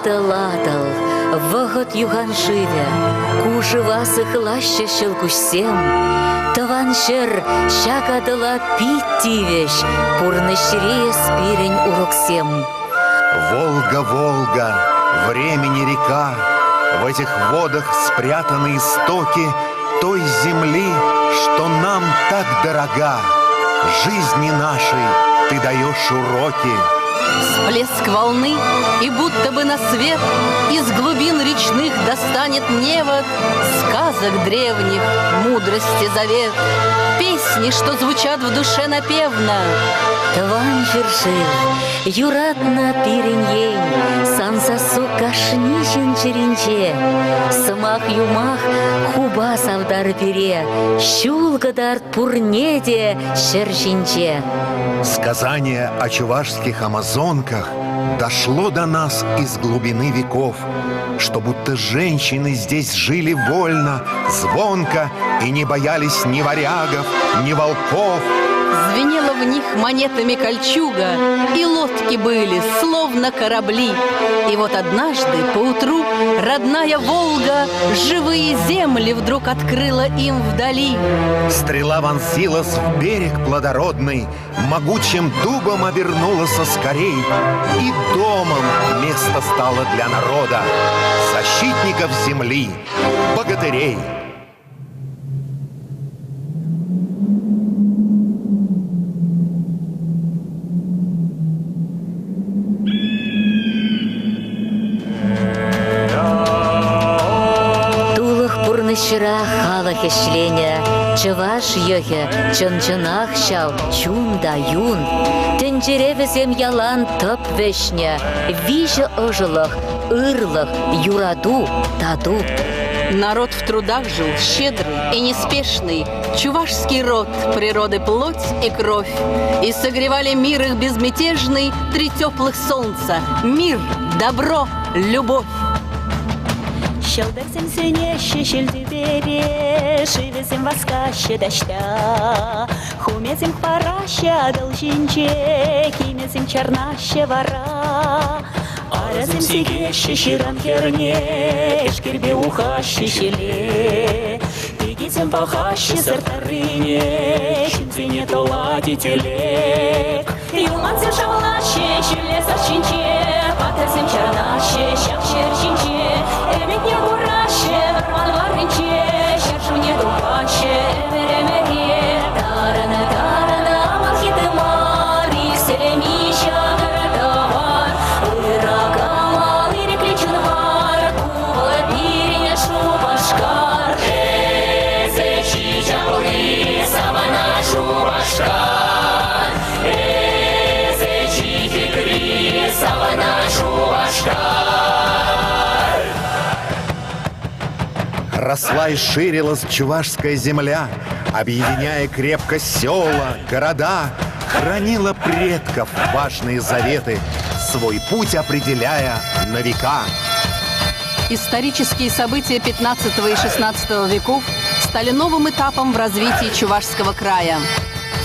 ладал, вогот юганшиве, куши вас и хлаще щелкусем, таваншер щакадала питтивещ, пурнощере спирень уроксем. Волга, Волга, времени река, в этих водах спрятаны истоки той земли, что нам так дорога. Жизни нашей ты даешь уроки. Всплеск волны, и будто бы на свет из глубин речных достанет невод сказок древних, мудрости завет, песни, что звучат в душе напевно. Тван вершил, юратна пиреньень, сансасу кашничен черенче, смах юмах хуба савдар пире, щулгадар пурнеде щерченче. Сказание о чувашских амазонках дошло до нас из глубины веков, что будто женщины здесь жили вольно, звонко и не боялись ни варягов, ни волков. Звенела в них монетами кольчуга, и лодки были, словно корабли. И вот однажды поутру родная Волга живые земли вдруг открыла им вдали. Стрела вонзилась в берег плодородный, могучим дубом обернулась скорей, и домом место стало для народа, защитников земли, богатырей. Щера халах ишлене, чываш йохе, чын-чынах щал, чун да юн. Тенчеревесем ялан тып вешне, виже ожилах, ырлах, юраду, таду. Народ в трудах жил щедрый и неспешный, чувашский род, природы плоть и кровь. И согревали мир их безмятежный три теплых солнца: мир, добро, любовь. Щелдексем синеще щельдибере, шивесем воскаще дождя, хумесем параще должинче, кимесем чернаще вора. Аразем сигеще щиран херне, эшкербе ухаще щеле, тигисем пахаще сартарыне, щинцене толадителе. Юмансем шавлаще, щеле сарчинче, патасем чернаще, щак щерчинче. Эмек не гураще, варван варвинче, щершу не духаще, эмеремере. Тарана, махиты мари, селемища городовар, иракамал, ирекличен вар, кула пиреня шубашкар. Эзе чичапури, савана шубашкар, эзе чичикри, савана шубашкар. Росла и ширилась чувашская земля, объединяя крепко села, города, хранила предков важные заветы, свой путь определяя на века. Исторические события 15 и 16 веков стали новым этапом в развитии Чувашского края.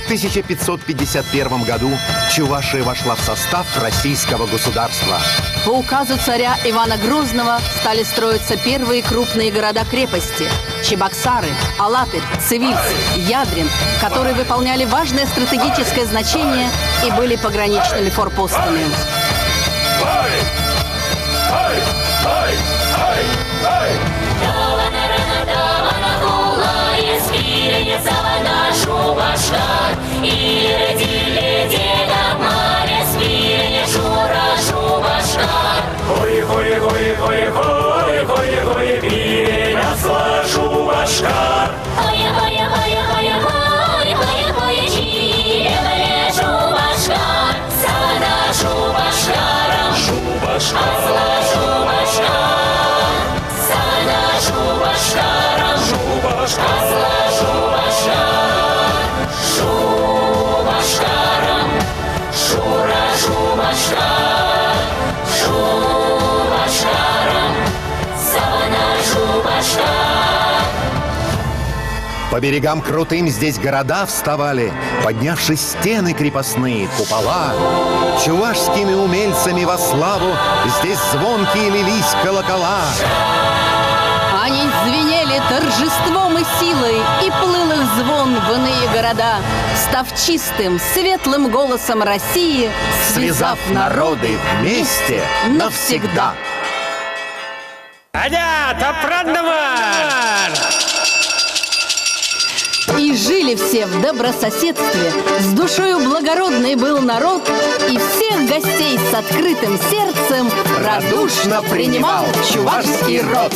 В 1551 году Чувашия вошла в состав российского государства. По указу царя Ивана Грозного стали строиться первые крупные города-крепости – Чебоксары, Алатырь, Цивильск, Ядрин, которые выполняли важное стратегическое значение и были пограничными форпостами. По берегам крутым здесь города вставали, поднявшись стены крепостные, купола. Чувашскими умельцами во славу здесь звонкие лились колокола. Они звенели торжеством и силой, и плыл их звон в иные города, став чистым, светлым голосом России, Связав народы вместе навсегда. И жили все в добрососедстве, с душою благородный был народ, и всех гостей с открытым сердцем радушно принимал чувашский род.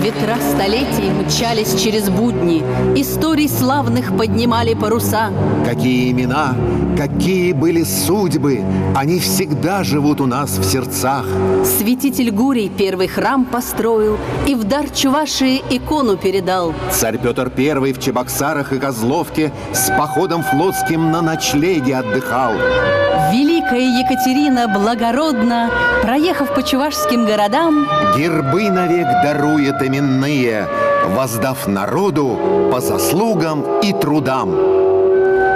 Ветра столетий мчались через будни, историй славных поднимали паруса. Какие имена, какие были судьбы, они всегда живут у нас в сердцах. Святитель Гурий первый храм построил и в дар Чувашии икону передал. Царь Петр I в Чебоксарах и Козловке с походом флотским на ночлеге отдыхал. Великая Екатерина благородно, проехав по чувашским городам, гербы навек дарует именные, воздав народу по заслугам и трудам.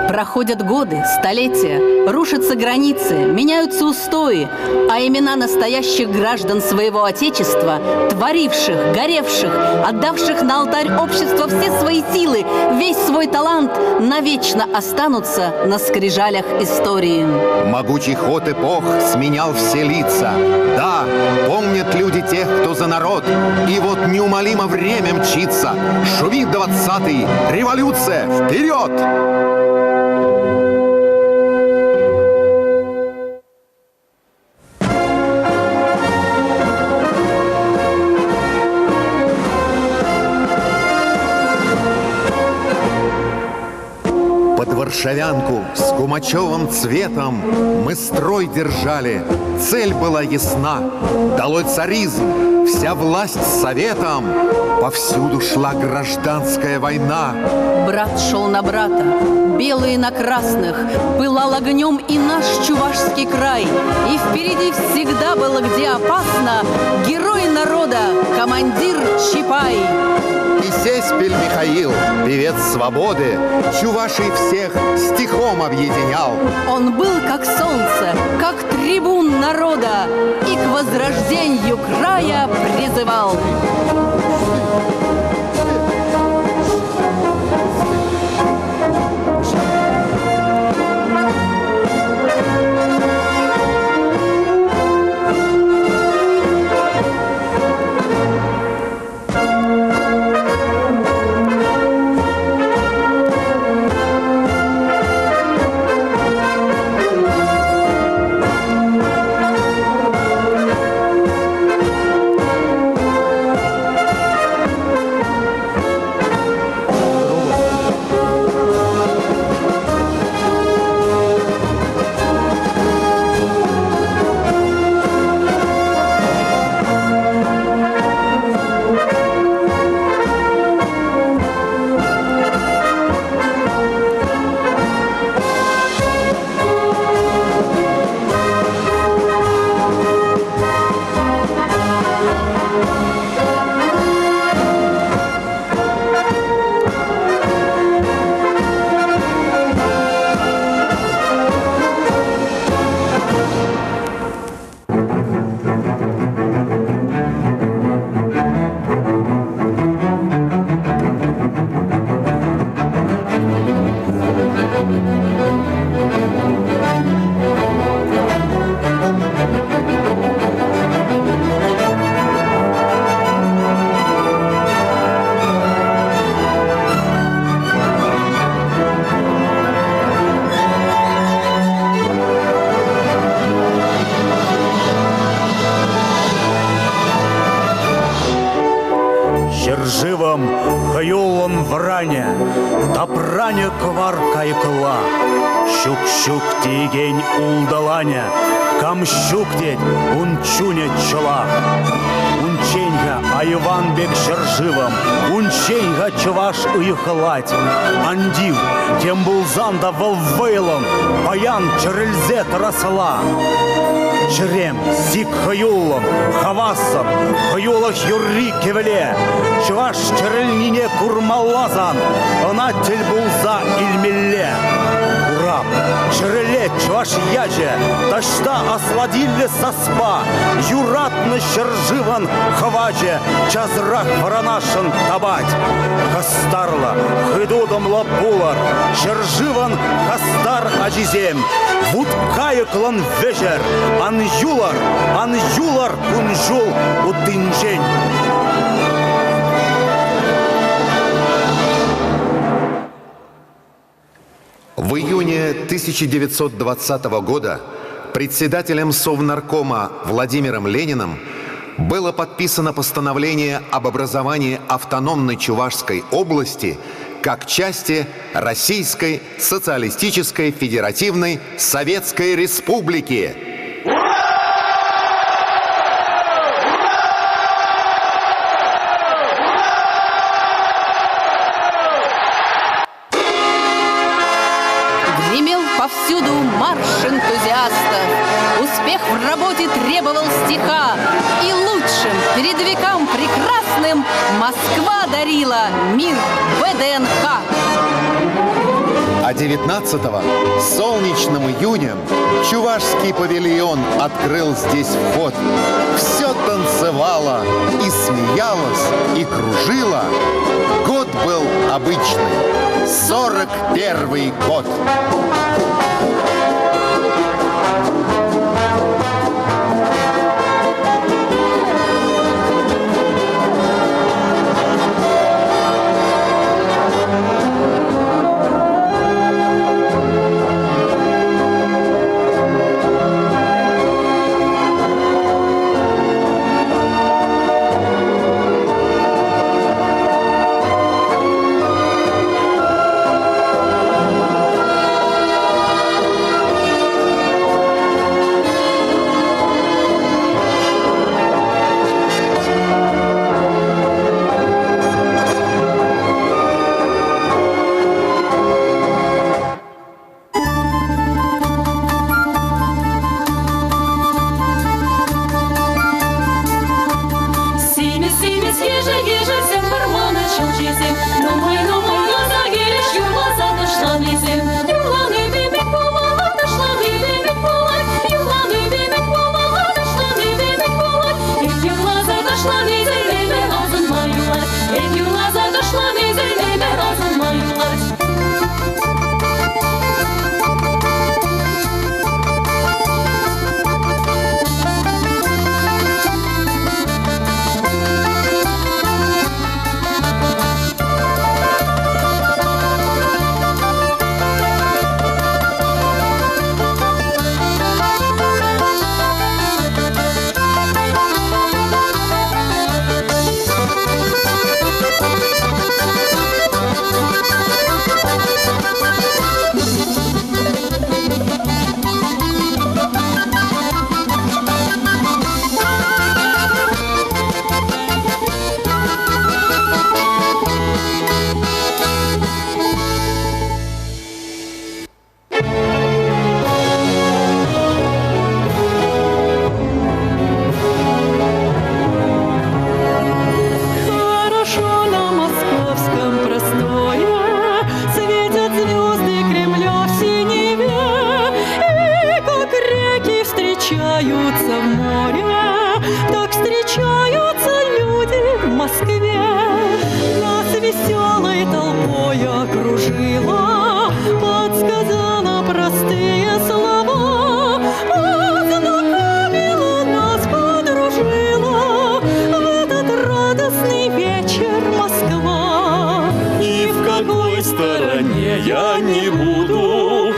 Проходят годы, столетия, рушатся границы, меняются устои, а имена настоящих граждан своего Отечества, творивших, горевших, отдавших на алтарь общества все свои силы, весь свой талант, навечно останутся на скрижалях истории. Могучий ход эпох сменял все лица. Да, помнят люди тех, кто за народ, и вот неумолимо время мчится. Шумит 20-й, революция, вперед! Под варшавянку с кумачевым цветом мы строй держали, цель была ясна. Долой царизм, вся власть советом, повсюду шла гражданская война. Брат шел на брата, белые на красных, пылал огнем и наш чувашский край. И впереди всегда было где опасно герой народа, командир Чапай. И Сеспель Михаил, певец свободы, чувашей всех стихом объединял. Он был как солнце, как трибун народа, и к возрождению края призывал. та пране квар кайкыла. Щук-щук тиген улдаланя, камщук деть унчуне чола. Унченьга Айванбек Шерживом, унченьга чуваш уехалать. Андив, тем был занда волвейлом, баян черельзет росла. Черем, зик хаюлом, хавасом, хаюлах юрри кевеле. Чуваш черельнине курмалазан, она тель был за ильмелле. Урам, череле чуваш яже, ташта осладили соспа. Юратно Шерживан хаваче, чазрак варанашан табать. Хастарла, хыдудом лапулар, Шерживан хастар ажизем. Вуд кайыклан вежер, ан юлар кунжул утынжень. В июне 1920 года председателем Совнаркома Владимиром Лениным было подписано постановление об образовании автономной Чувашской области как части Российской Социалистической Федеративной Советской Республики. Гремел повсюду марш энтузиастов. Успех в работе требовал стиха. И лучшим передовикам прекрасным Москва дарила мир ВДНХ. А 19-го, солнечным июнем, Чувашский павильон открыл здесь вход. Все танцевало и смеялось, и кружило. Год был обычный, 41-й год. Я не буду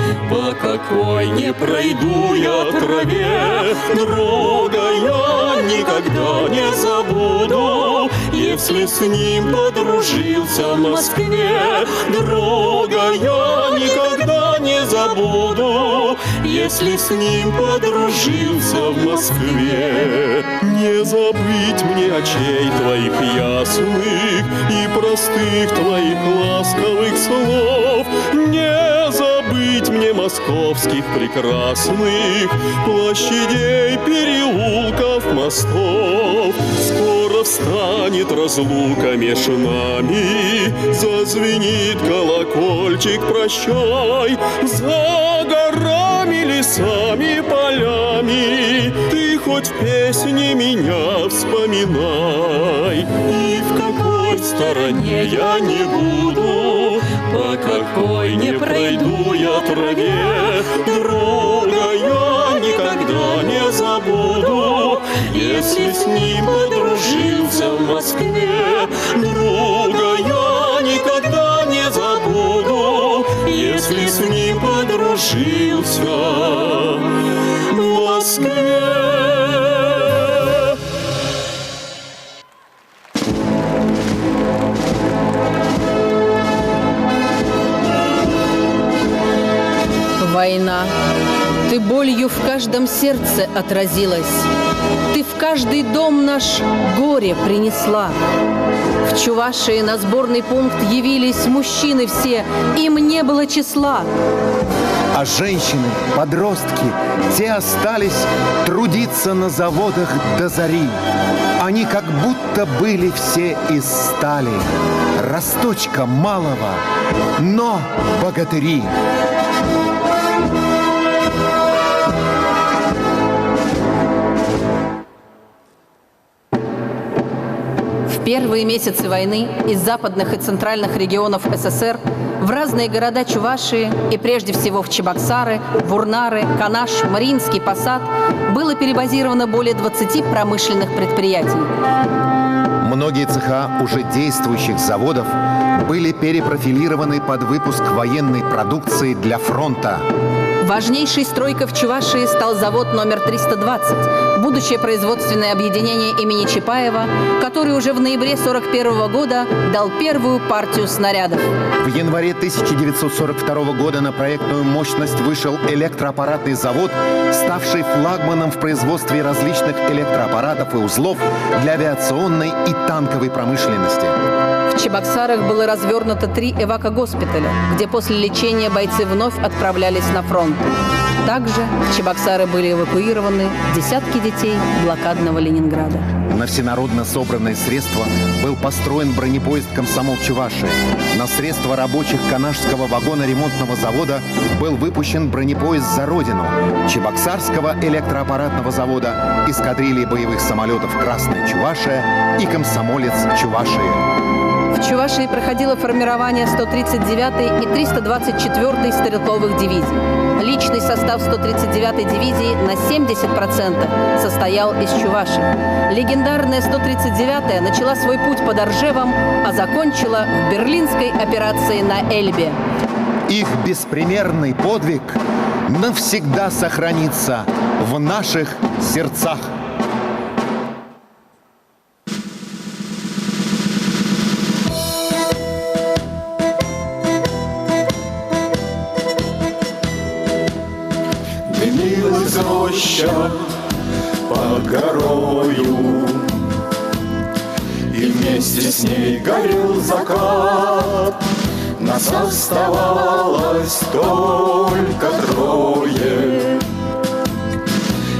по какой не пройду я траве. Друга я никогда не забуду, если с ним подружился в Москве. Друга я никогда не забуду, если с ним подружился в Москве. Не забыть мне очей твоих ясных и простых твоих ласковых слов. Не забыть мне московских прекрасных площадей, переулков, мостов. Скоро встанет разлука меж нами, зазвенит колокольчик «Прощай». За горами, лесами, полями ты хоть в песне меня вспоминай. И в какой стороне я не буду, по какой не пройду я траве. Друга я никогда не забуду, если с ним подружился в Москве. Друга я никогда не забуду, если с ним подружился в Москве. Война, ты болью в каждом сердце отразилась, ты в каждый дом наш горе принесла. В Чувашии на сборный пункт явились мужчины все, им не было числа. А женщины, подростки, те остались трудиться на заводах до зари. Они как будто были все из стали, росточка малого, но богатыри. В первые месяцы войны из западных и центральных регионов СССР в разные города Чувашии и прежде всего в Чебоксары, Вурнары, Канаш, Мариинский Посад было перебазировано более 20 промышленных предприятий. Многие цеха уже действующих заводов были перепрофилированы под выпуск военной продукции для фронта. Важнейшей стройкой в Чувашии стал завод номер 320, будущее производственное объединение имени Чапаева, который уже в ноябре 1941 года дал первую партию снарядов. В январе 1942 года на проектную мощность вышел электроаппаратный завод, ставший флагманом в производстве различных электроаппаратов и узлов для авиационной и танковой промышленности. В Чебоксарах было развернуто 3 эвакогоспиталя, где после лечения бойцы вновь отправлялись на фронт. Также в Чебоксары были эвакуированы десятки детей блокадного Ленинграда. На всенародно собранные средства был построен бронепоезд «Комсомол Чувашии». На средства рабочих Канашского вагоноремонтного завода был выпущен бронепоезд «За Родину», Чебоксарского электроаппаратного завода, эскадрильи боевых самолетов «Красная Чувашия» и «Комсомолец Чувашии». В Чувашии проходило формирование 139-й и 324-й стрелковых дивизий. Личный состав 139-й дивизии на 70% состоял из Чувашии. Легендарная 139-я начала свой путь под Оржевом, а закончила в Берлинской операции на Эльбе. Их беспримерный подвиг навсегда сохранится в наших сердцах. Дымилась роща под горою, и вместе с ней горел закат. Нас оставалось только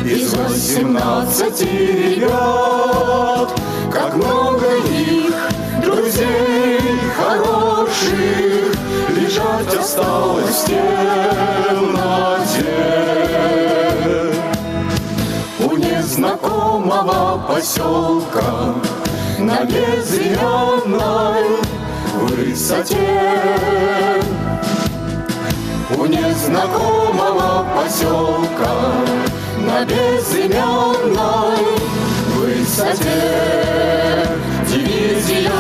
3 из 18 ребят. Как много их, друзей хороших, лежать осталось в темноте. У незнакомого поселка на безымянной высоте. У незнакомого поселка на безымянной высоте. Дивизия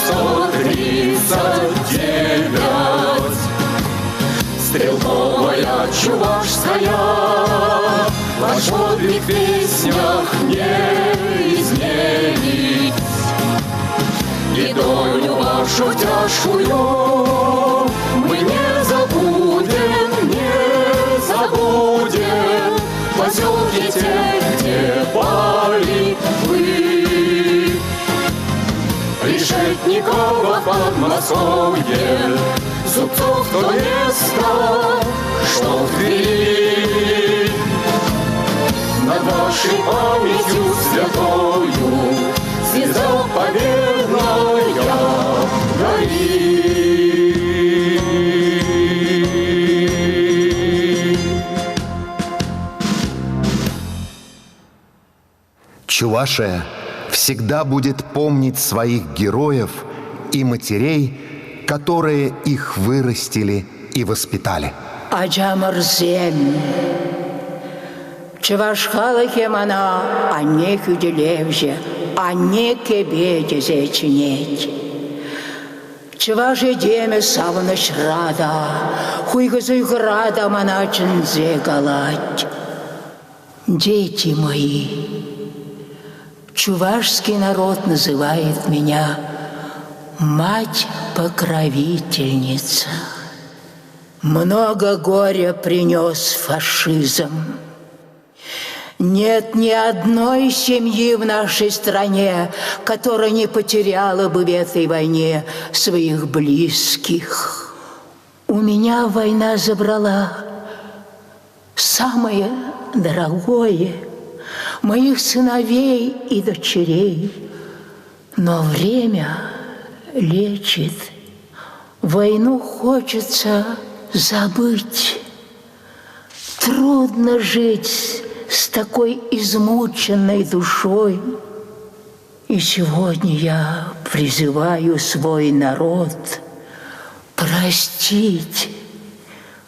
139 Стрелковая чувашская, ваш подвиг в песнях не изменить. И долю вашу тяжкую мы не забудем, не забудем. Поселки те, где пали вы, Решетникова, Подмосковье, Зубцов то место, что в Твери. Над вашей памятью святою звезда победная горит. Чувашия всегда будет помнить своих героев и матерей, которые их вырастили и воспитали. Acamırzem, Çuvaşkalı kemana anne küdülevce, anne kebece zeyçinek. Çuvaşı deme savunış rada, хуйгазуй града маначинзе галать. Дети мои, чувашский народ называет меня мать-покровительница. Много горя принес фашизм. Нет ни одной семьи в нашей стране, которая не потеряла бы в этой войне своих близких. У меня война забрала самое дорогое, моих сыновей и дочерей. Но время лечит. Войну хочется забыть. Трудно жить с такой измученной душой. И сегодня я призываю свой народ простить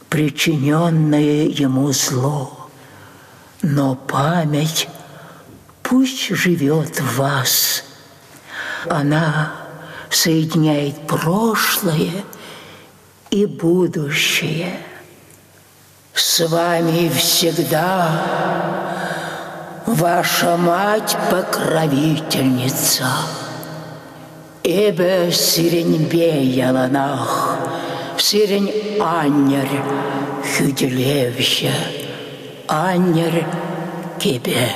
причиненное ему зло. Но память пусть живет в вас. Она соединяет прошлое и будущее. С вами всегда ваша мать-покровительница. Эбе сиреньбе яланах, сирень аннер хюделевще, аннер кебе.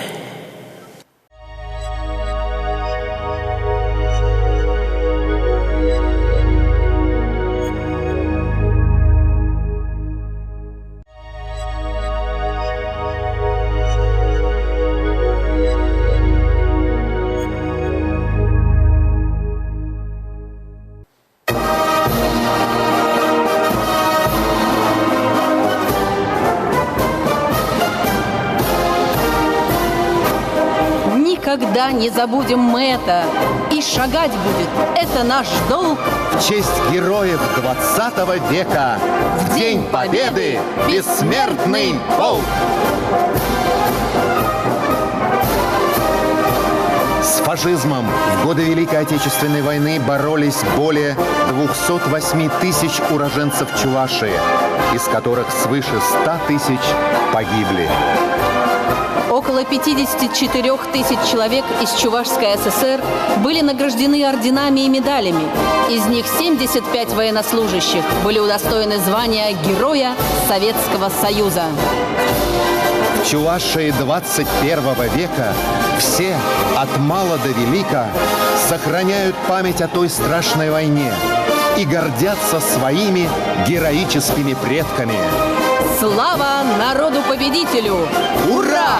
Никогда не забудем мы это, и шагать будет это наш долг. В честь героев 20 века, в День Победы, бессмертный полк! С фашизмом в годы Великой Отечественной войны боролись более 208 тысяч уроженцев Чувашии, из которых свыше 100 тысяч погибли. Около 54 тысяч человек из Чувашской ССР были награждены орденами и медалями. Из них 75 военнослужащих были удостоены звания Героя Советского Союза. В Чувашии 21 века все, от мала до велика, сохраняют память о той страшной войне и гордятся своими героическими предками. Слава народу-победителю! Ура!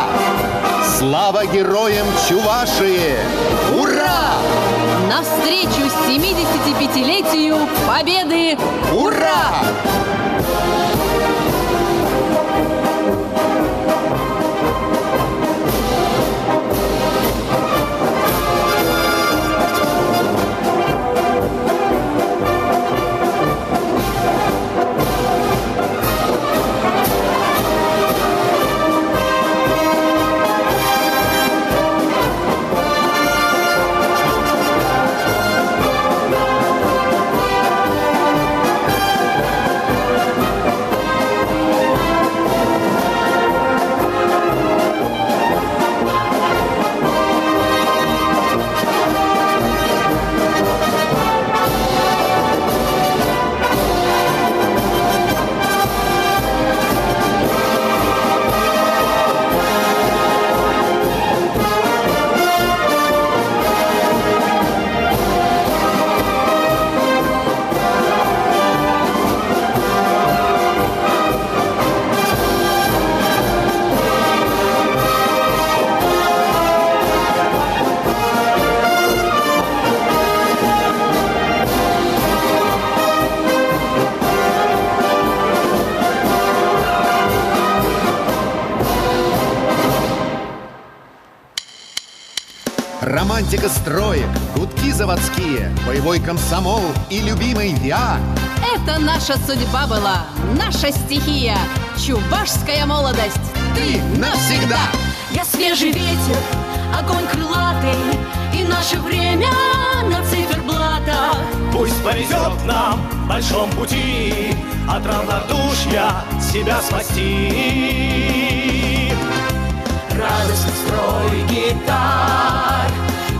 Слава героям Чувашии! Ура! Навстречу 75-летию Победы! Ура! романтика строек, гудки заводские, боевой комсомол и любимый ВИА. Это наша судьба была, наша стихия, чувашская молодость. Ты навсегда! Я свежий ветер, огонь крылатый, и наше время на циферблатах. Пусть повезет нам в большом пути от равнодушия себя спасти. Радостный строй гитар,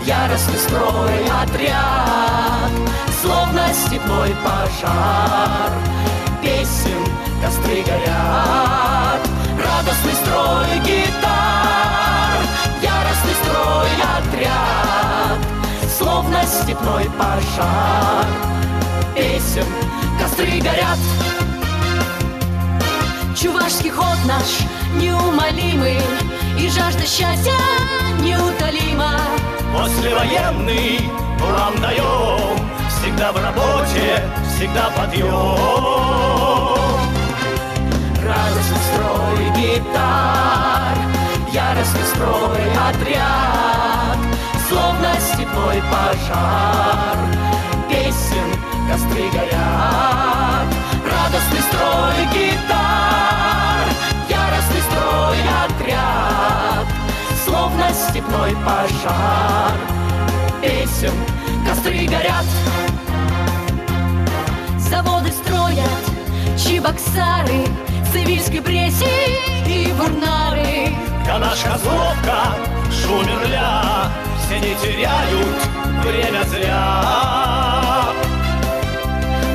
яростный строй отряд, словно степной пожар, песен костры горят. Радостный строй гитар, яростный строй отряд, словно степной пожар, песен костры горят. Чувашский ход наш неумолимый, и жажда счастья неутолима. Послевоенный план даем, всегда в работе, всегда подъем. Радостный строй гитар, яростный строй отряд, словно степной пожар, песен костры горят. Радостный строй гитар, яростный строй отряд, словно степной пожар, песен костры горят. Заводы строят Чебоксары, Цивильской Бреси и Бурнары. Канаш, Козловка, Шумерля, все не теряют время зря.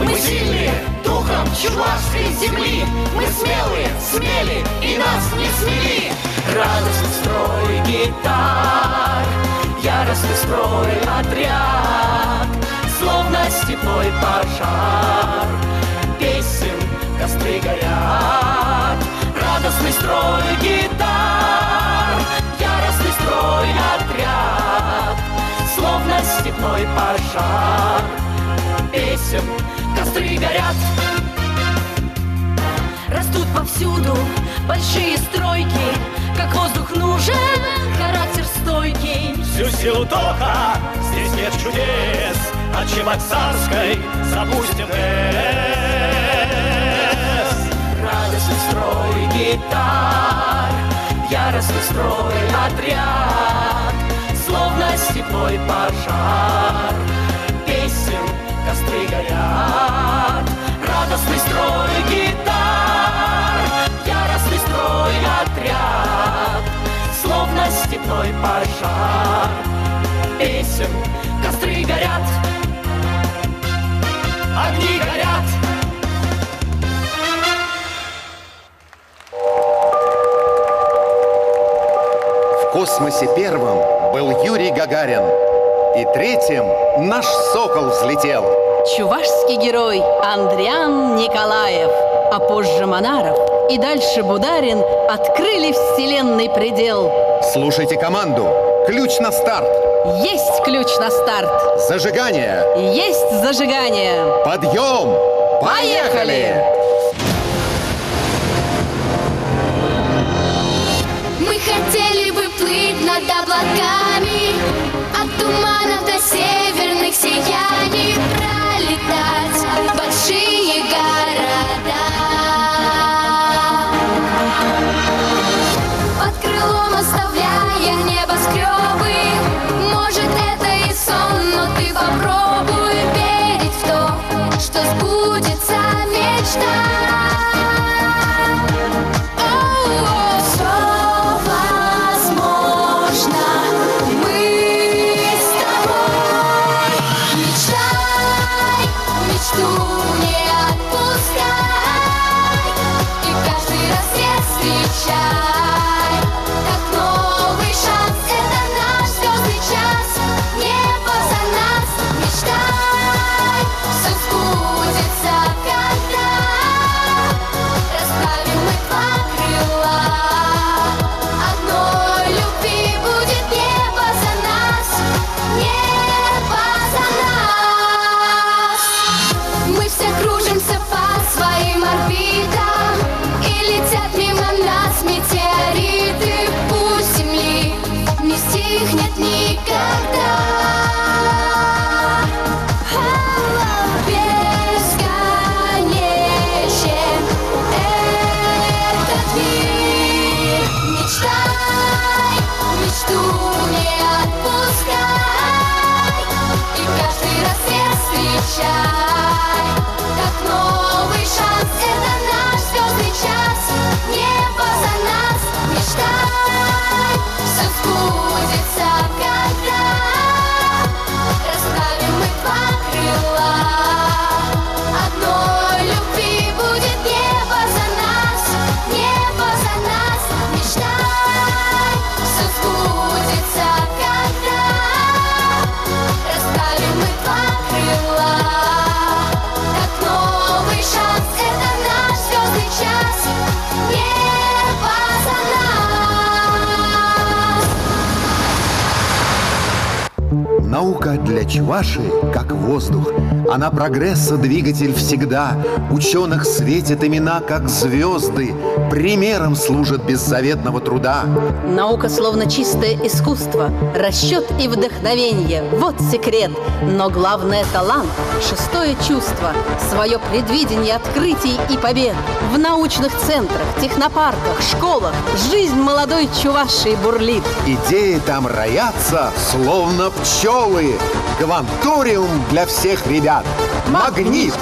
Мы сильные духом чувашской земли, мы смелые, смели и нас не смели. Радостный строй гитар, яростный строй отряд, словно степной пожар, песен костры горят. Радостный строй гитар, яростный строй отряд, словно степной пожар, песен костры горят. Растут повсюду большие стройки, как воздух нужен, характер стойкий. Всю силу тока, здесь нет чудес, от Чебоксарской запустим ЭС. Радостный строй гитар, яростный строй отряд, словно степной пожар, песен костры горят. Радостный строй гитар, яростный строй отряд, словно степной пожар, песен костры горят. Огни горят. В космосе первым был Юрий Гагарин, и третьим наш Сокол взлетел. Чувашский герой Андриан Николаев, а позже Монаров и дальше Бударин открыли вселенной предел. Слушайте команду. Ключ на старт. Есть ключ на старт. Зажигание. Есть зажигание. Подъем. Поехали! Мы хотели бы плыть над облаками, от туманов до северных сияний, пролетать большие города. Под крылом оставляя небоскребы, может это и сон, но ты попробуй верить в то, что сбудется мечта. Мечтай, все сбудется, когда Наука для Чувашии как воздух. Она прогресса двигатель всегда. Ученых светят имена, как звезды. Примером служат беззаветного труда. Наука словно чистое искусство, расчет и вдохновение – вот секрет. Но главное – талант, шестое чувство, свое предвидение открытий и побед. В научных центрах, технопарках, школах жизнь молодой Чувашии бурлит. Идеи там роятся, словно пчелы. Кванториум для всех ребят. Магнит!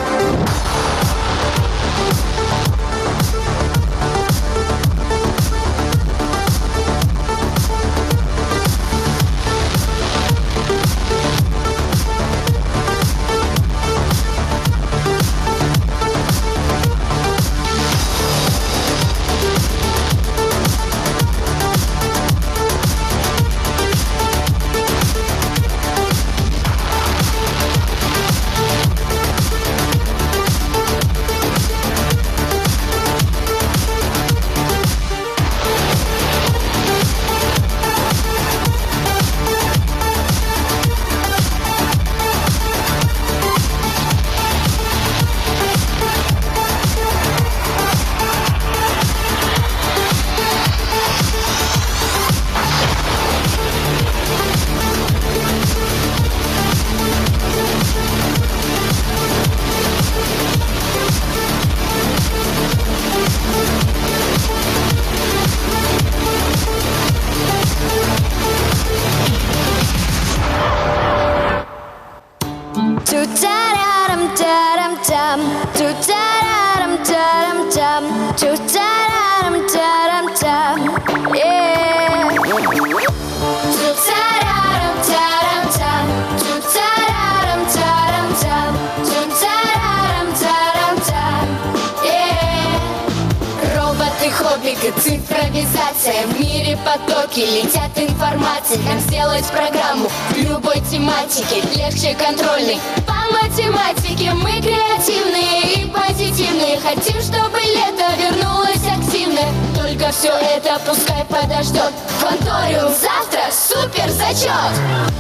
Ту-та-рам-тарам-там, ту-та-рам-тарам-там, ту-та-рам-тарам-там, Ту-та-рам-тарам-там, ту-та-рам-тарам-там, ту-та-рам-тарам-там, Роботы-хоббиты, цифровизация, в мире потоки, летят информации. Как сделать программу в любой тематике легче контрольной. По математике мы креативные и позитивные. Хотим, чтобы лето вернулось активно. Только все это пускай подождет. Кванториум завтра супер зачет.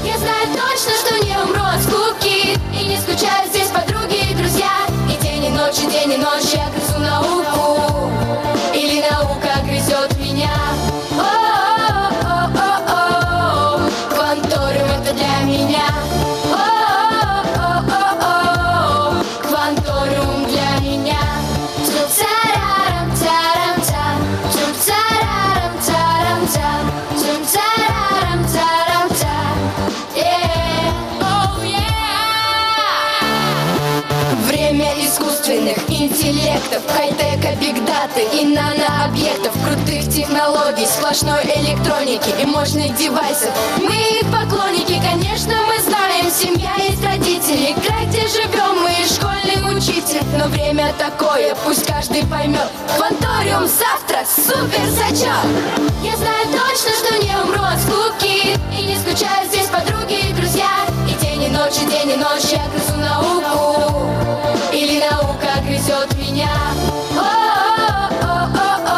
Я знаю точно, что не умру от скуки и не скучаю здесь подруги и друзья. И день и ночь я грызу науку. Или наука грызет меня. О-о-о-о-о. Кванториум это для меня. О-о-о-о-о. Кванториум для меня. Ту-та-рам-тарам-там, ту-та-рам-тарам-там, ту-та-рам-тарам-там. Oh yeah! Время искусственных интеллектов, хай-тека, бигдаты и нанообъектов, крутых технологий, сплошной электроники и мощных девайсов. Мы их поклонники, конечно, мы знаем. Семья есть родители, край, где живем, мы и школьный учитель. Но время такое, пусть каждый поймет. Кванториум завтра супер зачет. Я знаю точно, что не умру от скуки и не скучаю здесь подруги и друзья. И день и ночь я грызу науку. Или наука грызет меня. О-о-о-о-о.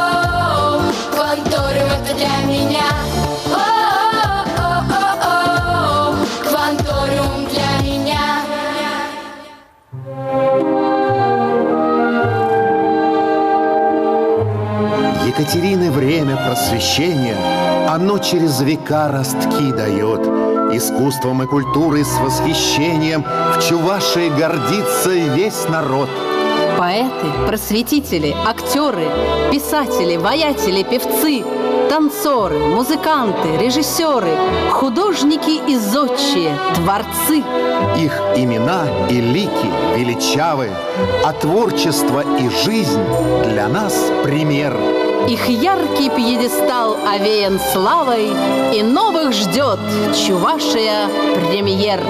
Кванториум это для меня. О-о-о-о-о. Кванториум для меня. Екатерины время просвещения, оно через века ростки дает. Искусством и культурой с восхищением в Чувашии гордится весь народ. Поэты, просветители, актеры, писатели, воятели, певцы, танцоры, музыканты, режиссеры, художники и зодчие, творцы. Их имена и лики величавы, а творчество и жизнь для нас пример. Их яркий пьедестал овеян славой, и новых ждет Чувашия премьер.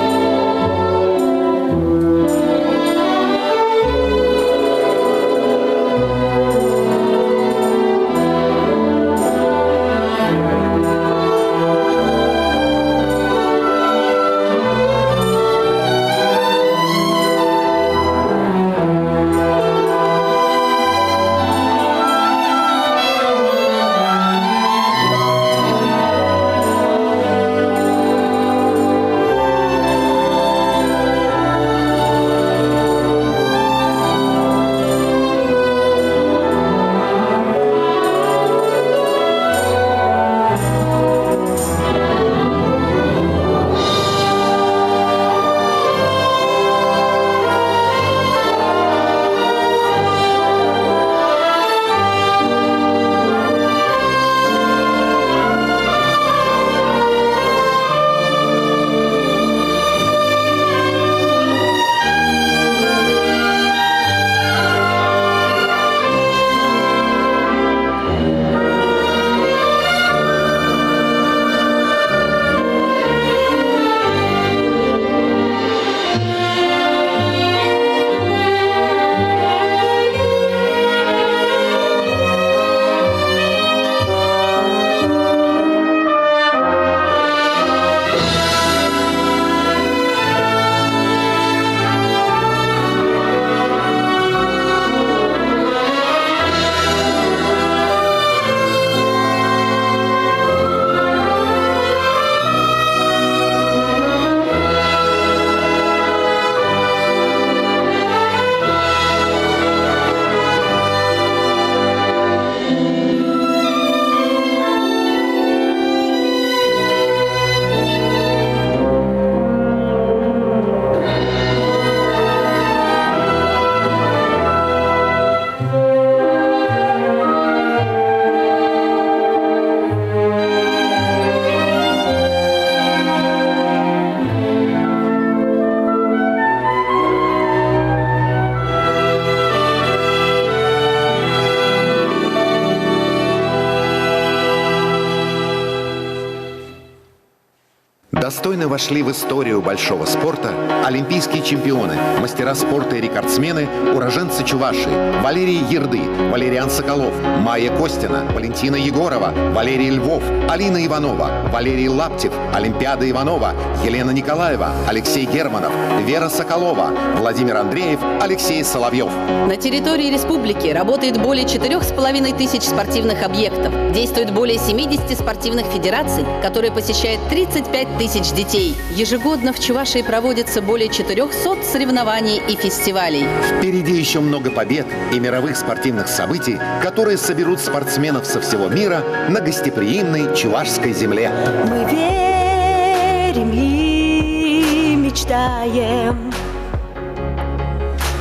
достойно вошли в историю большого спорта олимпийские чемпионы, мастера спорта и рекордсмены, уроженцы Чувашии: Валерий Ерды, Валериан Соколов, Майя Костина, Валентина Егорова, Валерий Львов, Алина Иванова, Валерий Лаптев, Олимпиада Иванова, Елена Николаева, Алексей Германов, Вера Соколова, Владимир Андреев, Алексей Соловьев. На территории республики работает более 4500 спортивных объектов. Действует более 70 спортивных федераций, которые посещают 35 тысяч детей. Ежегодно в Чувашии проводится более 400 соревнований и фестивалей. Впереди еще много побед и мировых спортивных событий, которые соберут спортсменов со всего мира на гостеприимной чувашской земле. Мы верим и мечтаем.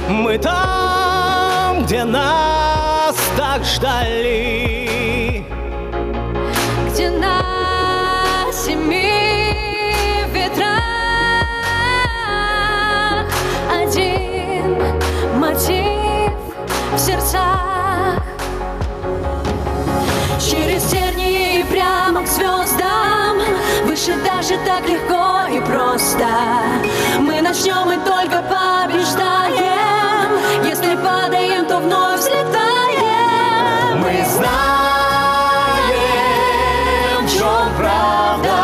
Мы там, где нас так ждали, Где на семи ветрах один мотив в сердцах. Через тернии прямо к звездам, выше даже так легко и просто. Мы начнем и только побеждаем. Если падаем, то вновь взлетаем. мы знаем, в чем правда.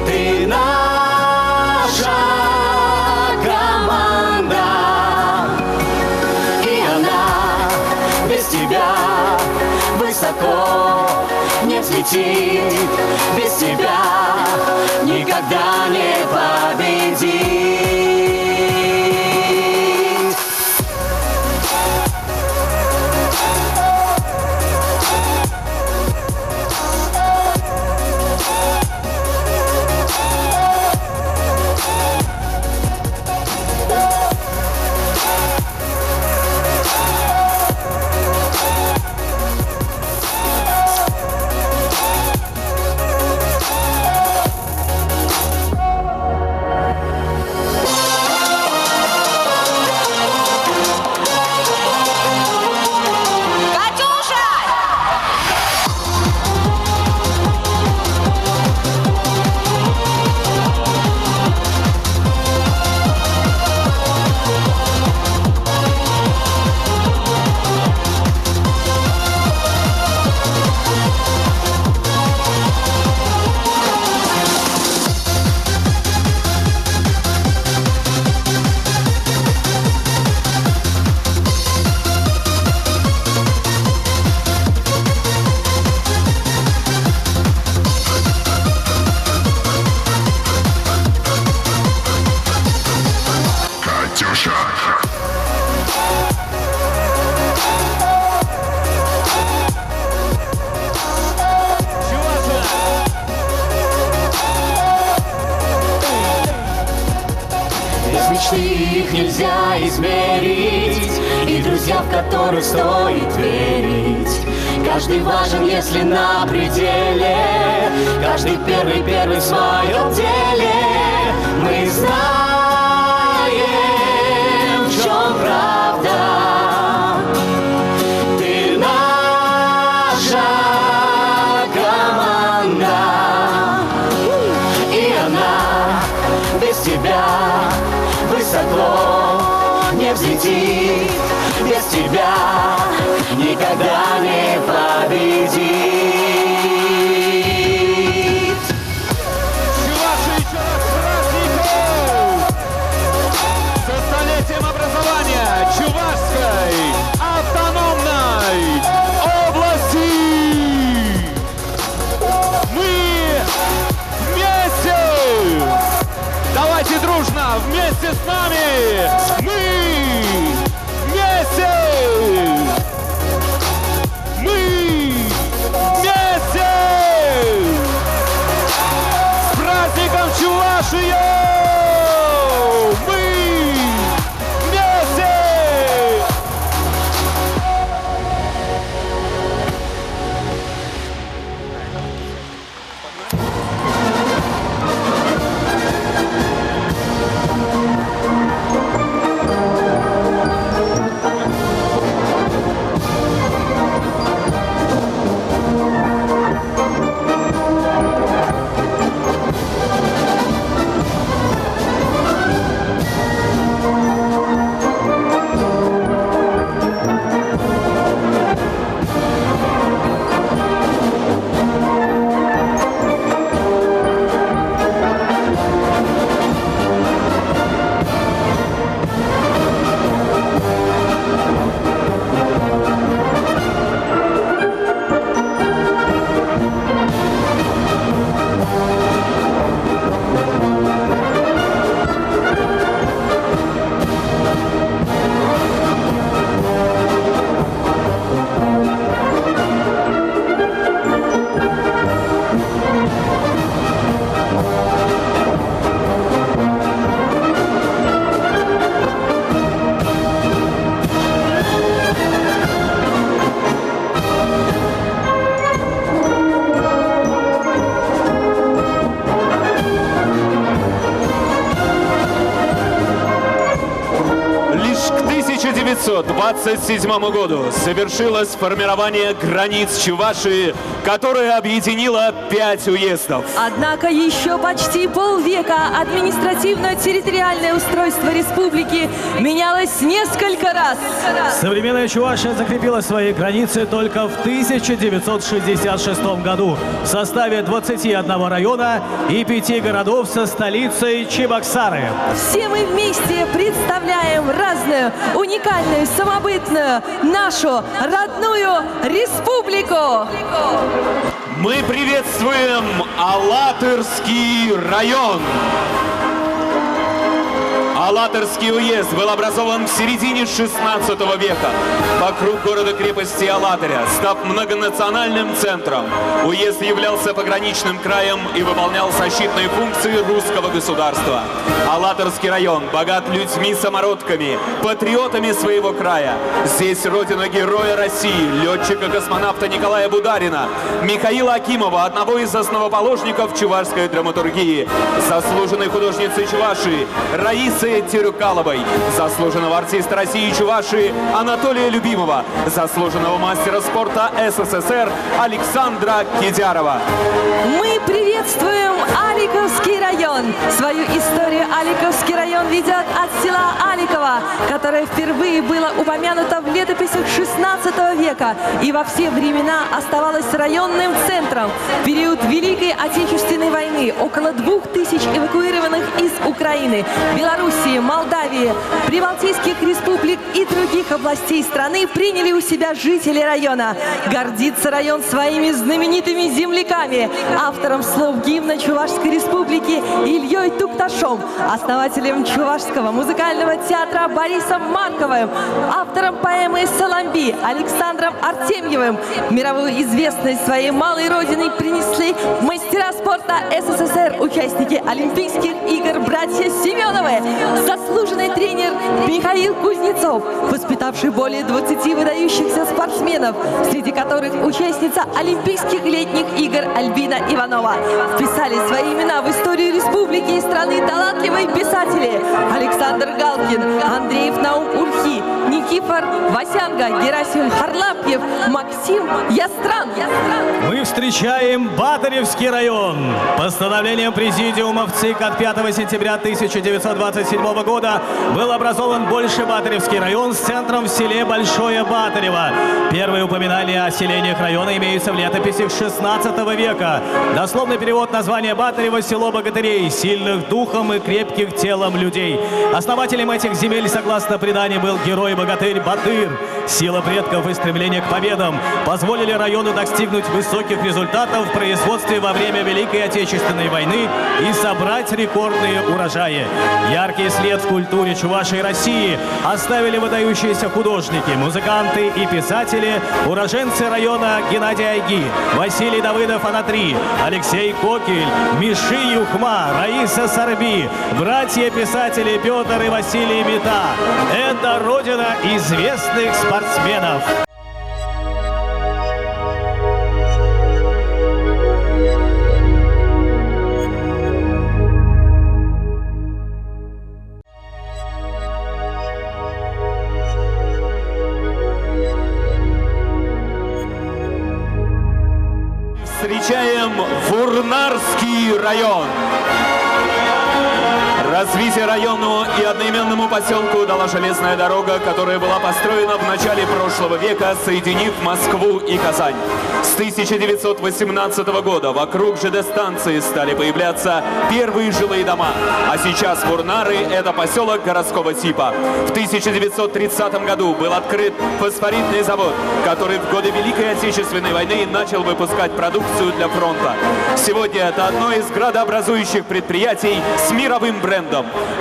Ты наша команда, и она без тебя высоко не взлетит, без тебя никогда не победит. Их нельзя измерить, и друзья, в которых стоит верить. Каждый важен, если на пределе, каждый первый в своем деле. Мы знаем, в чем правда. Ты наша команда, и она без тебя высоко не взлетит, без тебя никогда не победит. Чуваши, еще раз с праздником! Со столетием образования Чувашской автономной области! Мы вместе! Давайте дружно, вместе с нами! Мы вместе! Мы вместе! С праздником Чувашию! Мы вместе! 1927 году совершилось формирование границ Чувашии, которое объединило 5 уездов. Однако еще почти полвека административно-территориальное устройство республики менялось несколько раз. Современная Чувашия закрепила свои границы только в 1966 году в составе 21 района и 5 городов со столицей Чебоксары. Все мы вместе представляем разную, уникальную, самобытную, нашу родную республику. Мы приветствуем Алатырский район. Алатырский уезд был образован в середине 16 века вокруг города-крепости Алатыря, став многонациональным центром. Уезд являлся пограничным краем и выполнял защитные функции русского государства. Алатырский район богат людьми-самородками, патриотами своего края. Здесь родина героя России, летчика-космонавта Николая Бударина, Михаила Акимова, одного из основоположников чувашской драматургии, заслуженной художницы Чувашии Раисы Тирюкаловой, заслуженного артиста России и Чувашии Анатолия Любимова, заслуженного мастера спорта СССР Александра Кидярова. Мы приветствуем Аликовский район. Свою историю Аликовский район ведет от села Аликово, которое впервые было упомянуто в летописях 16 века и во все времена оставалось районным центром. В период Великой Отечественной войны около 2000 эвакуированных из Украины, Белоруссии, Молдавии, Прибалтийских республик и других областей страны приняли у себя жители района. Гордится район своими знаменитыми земляками, автором слов гимна Чувашской республики Ильей Тукташом, основателем Чувашского музыкального театра Борисом Марковым, автором поэмы «Саламби» Александром Артемьевым. Мировую известность своей малой родиной принесли мастера спорта СССР, участники Олимпийских игр братья Семеновы, заслуженный тренер Михаил Кузнецов, воспитавший более 20 выдающихся спортсменов, среди которых участница Олимпийских летних игр Альбина Иванова. Вписали свои имена в историю республики и страны талантливые писатели Александр Галкин, Андреев Наум Ульхи, Никифор Васянга, Герасим Харлампьев, Максим Ястран. Мы встречаем Батыревский район. Постановлением Президиума в ЦИК от 5 сентября 1927 года был образован Большебатыревский район с центром в селе Большое Батырево. Первые упоминания о селениях района имеются в летописях 16 века. Дословный перевод названия Батырева – село богатырей, сильных духом и крепких телом людей. Основателем этих земель, согласно преданию, был герой-богатырь Батыр. Сила предков и стремление к победам позволили району достигнуть высоких результатов в производстве во время Великой Отечественной войны и собрать рекордные урожаи. Яркий след в культуре Чувашии и России оставили выдающиеся художники, музыканты и писатели, уроженцы района Геннадий Айги, Василий Давыдов Анатри, Алексей Кокель, Миши Юхма, Раиса Сарби, братья-писатели Петр и Василий Мета. Это родина известных спортсменов. Встречаем Вурнарский район. Развитие району и одноименному поселку дала железная дорога, которая была построена в начале прошлого века, соединив Москву и Казань. С 1918 года вокруг ЖД-станции стали появляться первые жилые дома, а сейчас Вурнары – это поселок городского типа. В 1930 году был открыт фосфоритный завод, который в годы Великой Отечественной войны начал выпускать продукцию для фронта. Сегодня это одно из градообразующих предприятий с мировым брендом.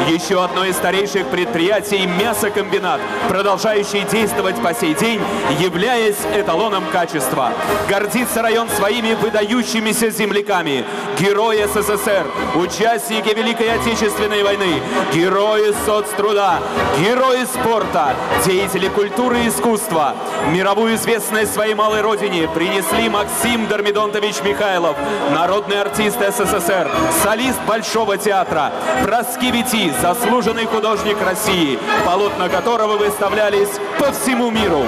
Еще одно из старейших предприятий – мясокомбинат, продолжающий действовать по сей день, являясь эталоном качества. Гордится район своими выдающимися земляками. Герои СССР, участники Великой Отечественной войны, герои соцтруда, герои спорта, деятели культуры и искусства. Мировую известность своей малой родине принесли Максим Дормидонтович Михайлов, народный артист СССР, солист Большого театра, Скибити, заслуженный художник России, полотна которого выставлялись по всему миру.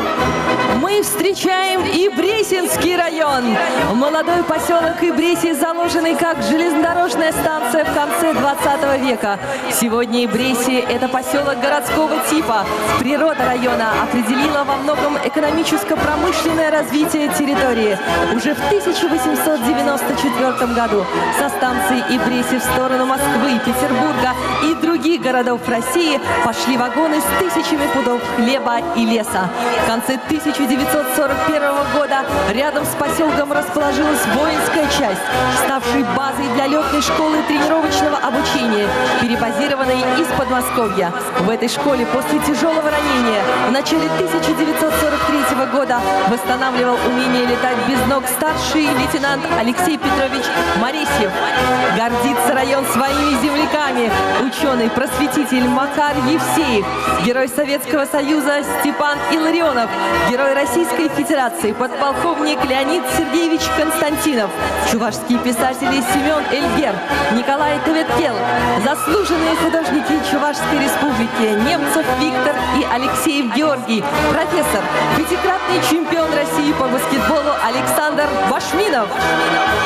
Мы встречаем Ибресинский район. Молодой поселок Ибреси, заложенный как железнодорожная станция в конце 20 века. Сегодня Ибреси – это поселок городского типа. Природа района определила во многом экономическо-промышленное развитие территории. Уже в 1894 году со станции Ибреси в сторону Москвы, Петербурга и других городов России пошли вагоны с тысячами пудов хлеба и леса. В конце 1941 года рядом с поселком расположилась воинская часть, ставшей базой для летной школы тренировочного обучения, перебазированной из Подмосковья. В этой школе после тяжелого ранения в начале 1943 года восстанавливал умение летать без ног старший лейтенант Алексей Петрович Моресьев. Гордится район своими земляками. Ученый, просветитель Макар Евсеев, герой Советского Союза Степан Илларионов, герой Российской Федерации подполковник Леонид Сергеевич Константинов, чувашские писатели Семен Эльгер, Николай Таветкел, заслуженные художники Чувашской Республики Немцев Виктор и Алексеев Георгий, профессор, пятикратный чемпион России по баскетболу Александр Башминов.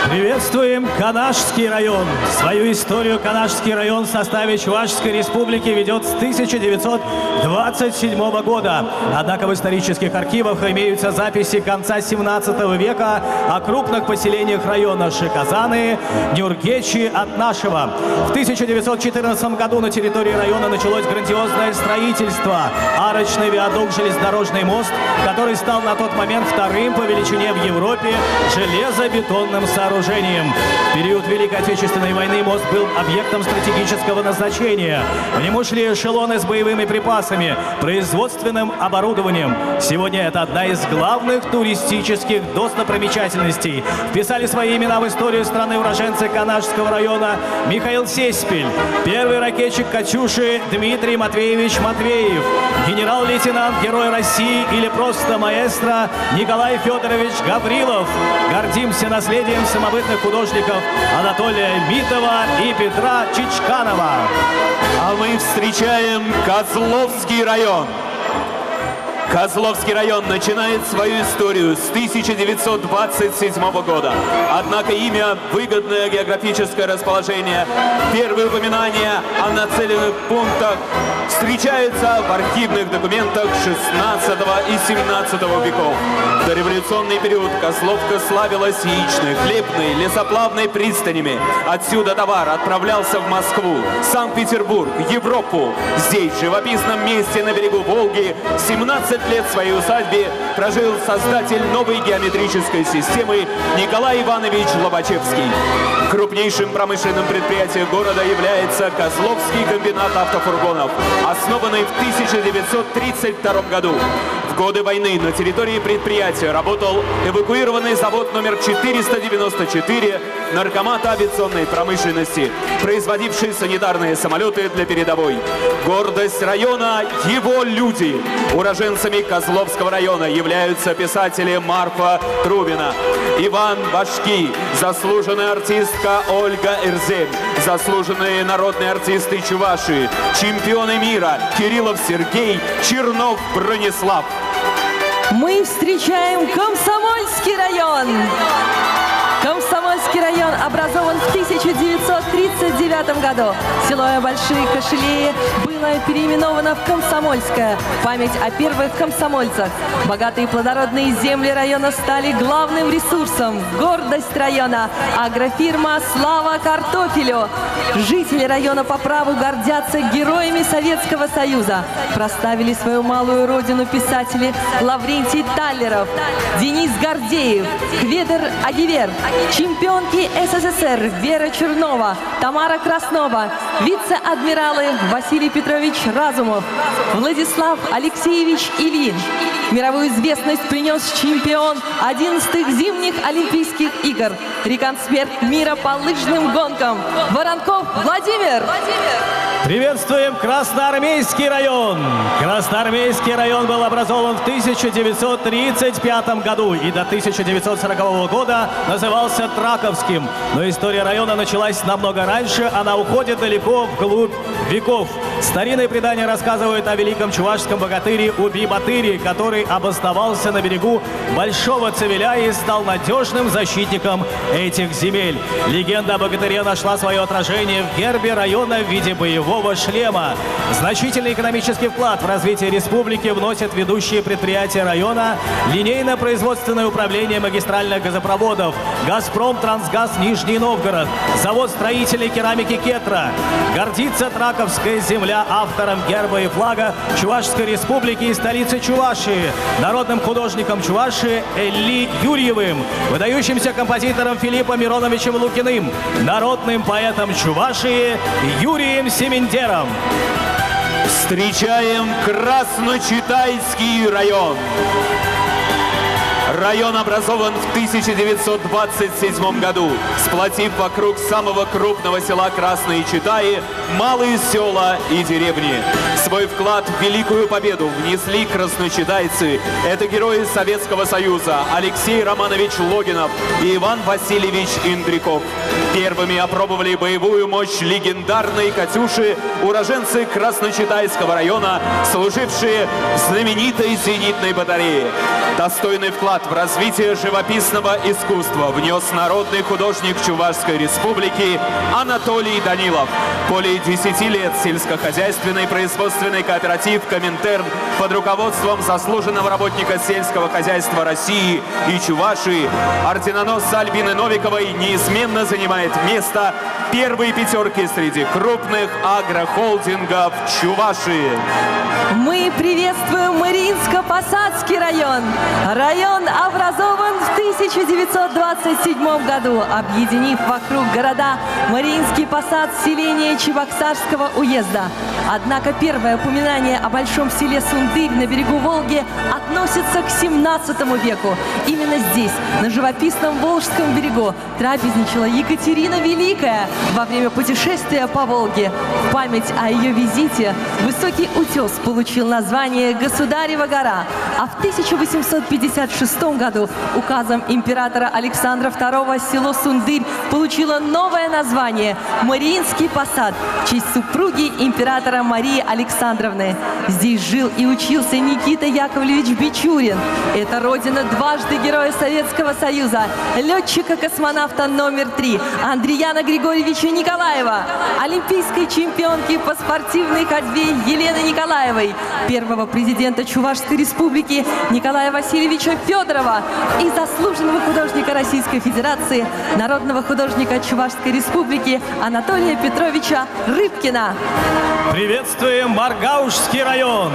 Приветствуем Канашский район. Свою историю Канашский район в составе Чувашской Республики ведет с 1927 года. Однако в исторических архивах имеются записи конца 17 века о крупных поселениях района Шиказаны, Нюргечи, Атнашево. В 1914 году на территории района началось грандиозное строительство. Арочный виадук, железнодорожный мост, который стал на тот момент вторым по величине в Европе железобетонным сооружением. В период Великой Отечественной войны мост был объектом стратегического назначения. В нему шли эшелоны с боевыми припасами, производственным оборудованием. Сегодня это одна из главных туристических достопримечательностей. Вписали свои имена в историю страны уроженцы Канашского района Михаил Сеспель, первый ракетчик «Катюши» Дмитрий Матвеевич Матвеев, генерал-лейтенант Герой России или просто маэстро Николай Федорович Гаврилов. Гордимся наследием самобытных художников Анатолия Митова и Петра Чичканова. А мы встречаем Козловский район. Козловский район начинает свою историю с 1927 года. Однако имя, выгодное географическое расположение, первые упоминания о населенных пунктах встречаются в архивных документах 16 и 17 веков. В дореволюционный период Козловка славилась яичной, хлебной, лесоплавной пристанями. Отсюда товар отправлялся в Москву, Санкт-Петербург, Европу. Здесь, в живописном месте на берегу Волги, 17 лет в своей усадьбе прожил создатель новой геометрической системы Николай Иванович Лобачевский. Крупнейшим промышленным предприятием города является Козловский комбинат автофургонов, основанный в 1932 году. В годы войны на территории предприятия работал эвакуированный завод номер 494 Наркомата авиационной промышленности, производивший санитарные самолеты для передовой. Гордость района – его люди. Уроженцами Козловского района являются писатели Марфа Трубина, Иван Башки, заслуженная артистка Ольга Эрзель, заслуженные народные артисты Чувашии, чемпионы мира Кириллов Сергей, Чернов Бронислав. Мы встречаем Комсомольский район. Комсомольский район образован в 1939 году. Село Большие Кошелеи было переименовано в Комсомольское в память о первых комсомольцах. Богатые плодородные земли района стали главным ресурсом. Гордость района – агрофирма «Слава картофелю». Жители района по праву гордятся героями Советского Союза. Проставили свою малую родину писатели Лаврентий Таллеров, Денис Гордеев, Хведер Агивер, чемпионки СССР Вера Чернова, Тамара Краснова, вице-адмиралы Василий Петрович Разумов, Владислав Алексеевич Ильин. Мировую известность принес чемпион 11-х зимних Олимпийских игр, рекордсмен мира по лыжным гонкам Воронков Владимир. Приветствуем Красноармейский район. Красноармейский район был образован в 1935 году и до 1940 года назывался Траковским. Но история района началась намного раньше, она уходит далеко вглубь веков. Старинные предания рассказывают о великом чувашском богатыре Уби-Батыре, который обосновался на берегу Большого Цевеля и стал надежным защитником этих земель. Легенда о богатыре нашла свое отражение в гербе района в виде боевого шлема. Значительный экономический вклад в развитие республики вносят ведущие предприятия района: линейно-производственное управление магистральных газопроводов, «Газпром Трансгаз Нижний Новгород», завод строительной керамики «Кетра». Гордится Траковская земля автором герба и флага Чувашской республики и столицы Чувашии, народным художником Чувашии Элли Юрьевым, выдающимся композитором Филиппом Мироновичем Лукиным, народным поэтом Чувашии Юрием Семендером. Встречаем Красночитайский район. Район образован в 1927 году, сплотив вокруг самого крупного села Красные Читаи малые села и деревни. Свой вклад в Великую Победу внесли красночитайцы. Это герои Советского Союза Алексей Романович Логинов и Иван Васильевич Индриков. Первыми опробовали боевую мощь легендарной «Катюши» уроженцы Красночитайского района, служившие в знаменитой зенитной батарее. Достойный вклад в развитие живописного искусства внес народный художник Чувашской республики Анатолий Данилов. Более 10 лет сельскохозяйственный производственный кооператив «Коминтерн» под руководством заслуженного работника сельского хозяйства России и Чувашии орденоносца Альбины Новиковой неизменно занимает место первой пятерки среди крупных агрохолдингов Чувашии. Мы приветствуем Мариинско-Посадский район. Район образован в 1927 году, объединив вокруг города Мариинский Посад, селение Чебоксарского уезда. Однако первое упоминание о большом селе Сундырь на берегу Волги относится к 17 веку. Именно здесь, на живописном Волжском берегу, трапезничала Екатерина Великая во время путешествия по Волге. В память о ее визите высокий утес получил название Государева гора, а в 1856 году указом императора Александра II село Сундырь получило новое название Мариинский Посад в честь супруги императора Марии Александровны. Здесь жил и учился Никита Яковлевич Бичурин. Это родина дважды Героя Советского Союза, летчика-космонавта номер 3 Андреяна Григорьевича Николаева, олимпийской чемпионки по спортивной ходьбе Елены Николаевой, первого президента Чувашской республики Николая Васильевича Федорова и заслуженного художника Российской Федерации, народного художника Чувашской республики Анатолия Петровича Рыбкина. Приветствуем Маргаушский район.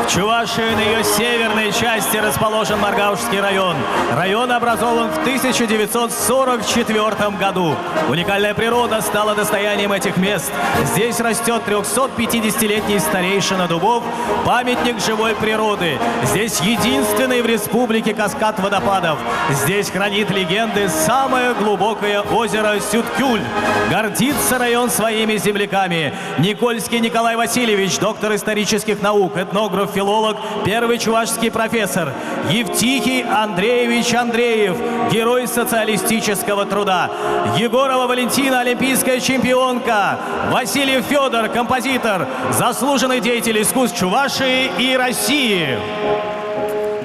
В Чувашии на ее северной части расположен Маргаушский район. Район образован в 1944 году. Уникальная природа стала достоянием этих мест. Здесь растет 350-летний старейшина дубов, памятник живой природы. Здесь единственный в республике каскад водопадов. Здесь хранит легенды самое глубокое озеро Сюткюль. Гордится район своими земляками. Никольский Николай Васильевич, доктор исторических наук, этнограф, филолог, первый чувашский профессор. Евтихий Андреевич Андреев, герой социалистического труда. Егорова Валентина, олимпийская чемпионка. Васильев Федор, композитор, заслуженный деятель искусств Чувашии и России.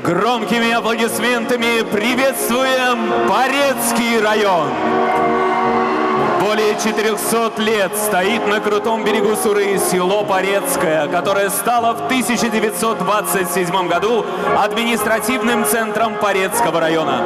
Громкими аплодисментами приветствуем Порецкий район. Более 400 лет стоит на крутом берегу Суры село Порецкое, которое стало в 1927 году административным центром Порецкого района.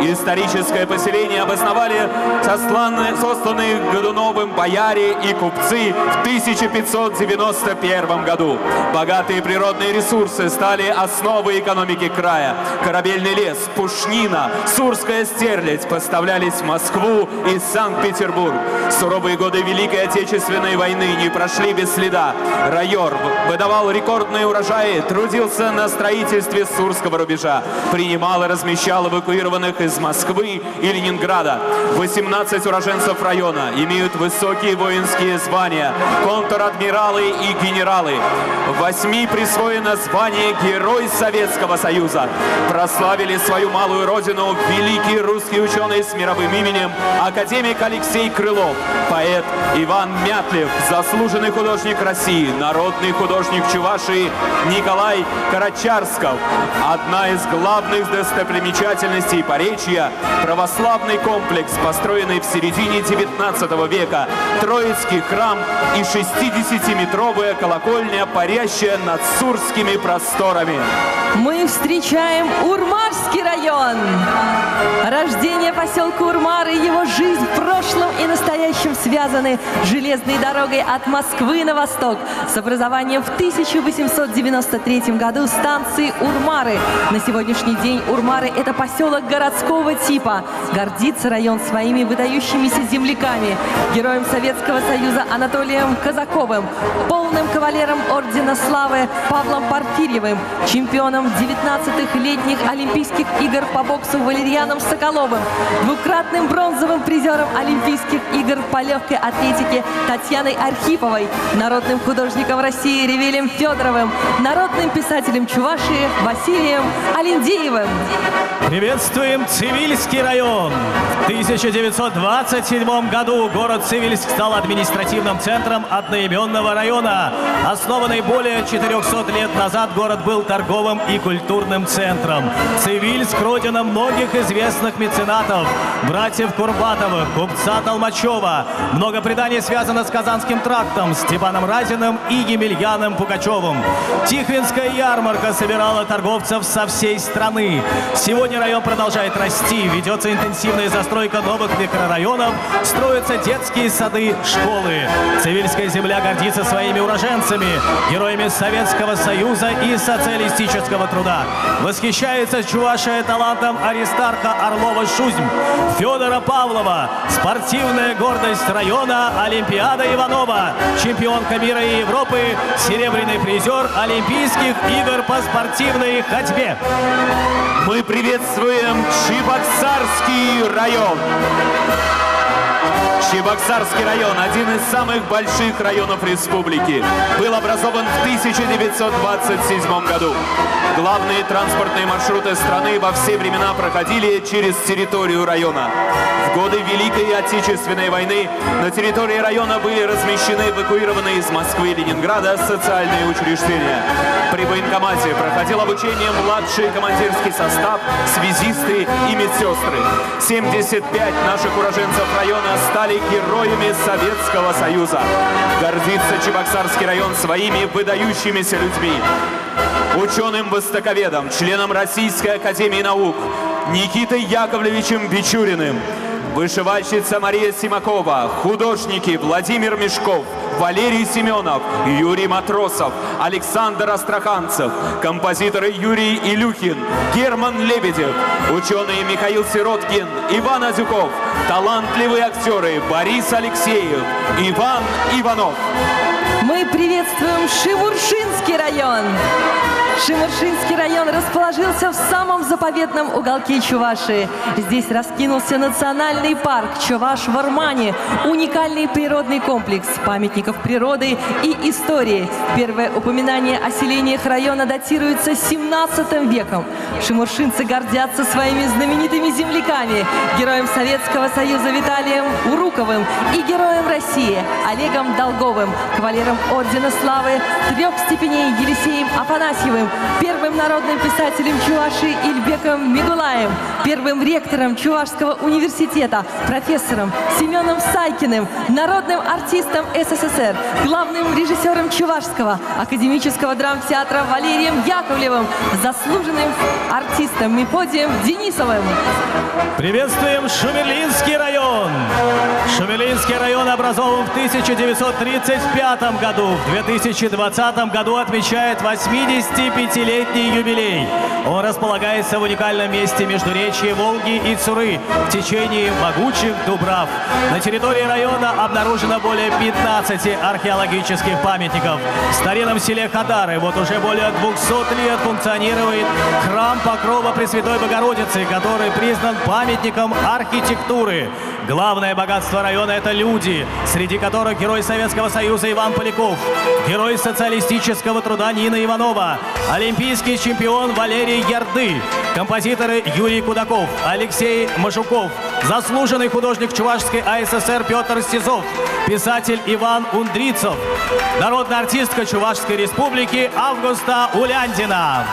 Историческое поселение обосновали сосланные Годуновым бояре и купцы в 1591 году. Богатые природные ресурсы стали основой экономики края. Корабельный лес, пушнина, сурская стерлядь поставлялись в Москву и Санкт-Петербург. Суровые годы Великой Отечественной войны не прошли без следа. Райор выдавал рекордные урожаи, трудился на строительстве Сурского рубежа, принимал и размещал эвакуированных из Москвы и Ленинграда. 18 уроженцев района имеют высокие воинские звания, контр-адмиралы и генералы. 8 присвоено звание Герой Советского Союза. Прославили свою малую родину великий русский ученый с мировым именем академик Алексей Крылов, поэт Иван Мятлев, заслуженный художник России, народный художник Чувашии Николай Карачарсков. Одна из главных достопримечательностей Поречья – православный комплекс, построенный в середине 19 века, Троицкий храм и 60-метровая колокольня, парящая над Сурскими просторами. Мы встречаем Урмарский район. Рождение поселка Урмар и его жизнь в прошлом и настоящем связаны железной дорогой от Москвы на восток с образованием в 1893 году станции Урмары. На сегодняшний день Урмары – это поселок городского типа. Гордится район своими выдающимися земляками, героем Советского Союза Анатолием Казаковым, полным кавалером Ордена Славы Павлом Порфирьевым, чемпионом 19-х летних Олимпийских игр по боксу Валерьяном Соколовым, двукратным бронзовым призером Олимпийских игр по легкой атлетике Татьяной Архиповой, народным художником России Ревелем Федоровым, народным писателем Чувашии Василием Алиндеевым. Приветствуем Цивильский район. В 1927 году город Цивильск стал административным центром одноименного района. Основанный более 400 лет назад, город был торговым и культурным центром. Цивильск – родина многих известных меценатов, братьев Курбатовых, купца Толмачева. Много преданий связано с Казанским трактом, Степаном Разиным и Емельяном Пугачевым. Тихвинская ярмарка собирала торговцев со всей страны. Сегодня район продолжает расти, ведется интенсивная застройка новых микрорайонов, строятся детские сады, школы. Цивильская земля гордится своими уроженцами, героями Советского Союза и социалистического труда. Восхищается Чувашия талантом Аристарха Орлова-Шузьм, Федора Павлова, спортивная гордость района Олимпиада Иванова, чемпионка мира и Европы, серебряный призер Олимпийских игр по спортивной ходьбе. Мы приветствуем Чебоксарский район. Чебоксарский район – один из самых больших районов республики. Был образован в 1927 году. Главные транспортные маршруты страны во все времена проходили через территорию района. В годы Великой Отечественной войны на территории района были размещены эвакуированные из Москвы и Ленинграда социальные учреждения. При военкомате проходил обучение младший командирский состав, связисты и медсестры. 75 наших уроженцев района стали героями Советского Союза. Гордится Чебоксарский район своими выдающимися людьми. Ученым-востоковедом, членом Российской академии наук Никитой Яковлевичем Бичуриным, вышивальщица Мария Симакова, художники Владимир Мешков, Валерий Семенов, Юрий Матросов, Александр Астраханцев, композиторы Юрий Илюхин, Герман Лебедев, ученые Михаил Сироткин, Иван Азюков, талантливые актеры Борис Алексеев, Иван Иванов. Мы приветствуем Шимуршинский район. Шимуршинский район расположился в самом заповедном уголке Чувашии. Здесь раскинулся национальный парк Чуваш-Вармани, уникальный природный комплекс памятников природы и истории. Первое упоминание о селениях района датируется 17 веком. Шимуршинцы гордятся своими знаменитыми земляками, героем Советского Союза Виталием Уруковым и героем России Олегом Долговым, кавалером Ордена Славы 3 степеней Елисеем Афанасьевым, первым народным писателем Чувашии Ильбеком Мигулаем, первым ректором Чувашского университета профессором Семеном Сайкиным, народным артистом СССР, главным режиссером Чувашского академического драмтеатра Валерием Яковлевым, заслуженным артистом Мефодием Денисовым. Приветствуем Шумерлинский район. Шумерлинский район образован в 1935 году. В 2020 году отмечает 85-летний юбилей. Он располагается в уникальном месте междуречья Волги и Цуры в течение могучих дубрав. На территории района обнаружено более 15 археологических памятников. В старинном селе Хадары вот уже более 200 лет функционирует храм Покрова Пресвятой Богородицы, который признан памятником архитектуры. Главное богатство района – это люди, среди которых герой Советского Союза Иван Поляков, герой социалистического труда Нина Иванова, олимпийский чемпион Валерий Ярды, композиторы Юрий Кудаков, Алексей Машуков, заслуженный художник Чувашской АССР Петр Сизов, писатель Иван Ундрицов, народная артистка Чувашской Республики Августа Уляндина.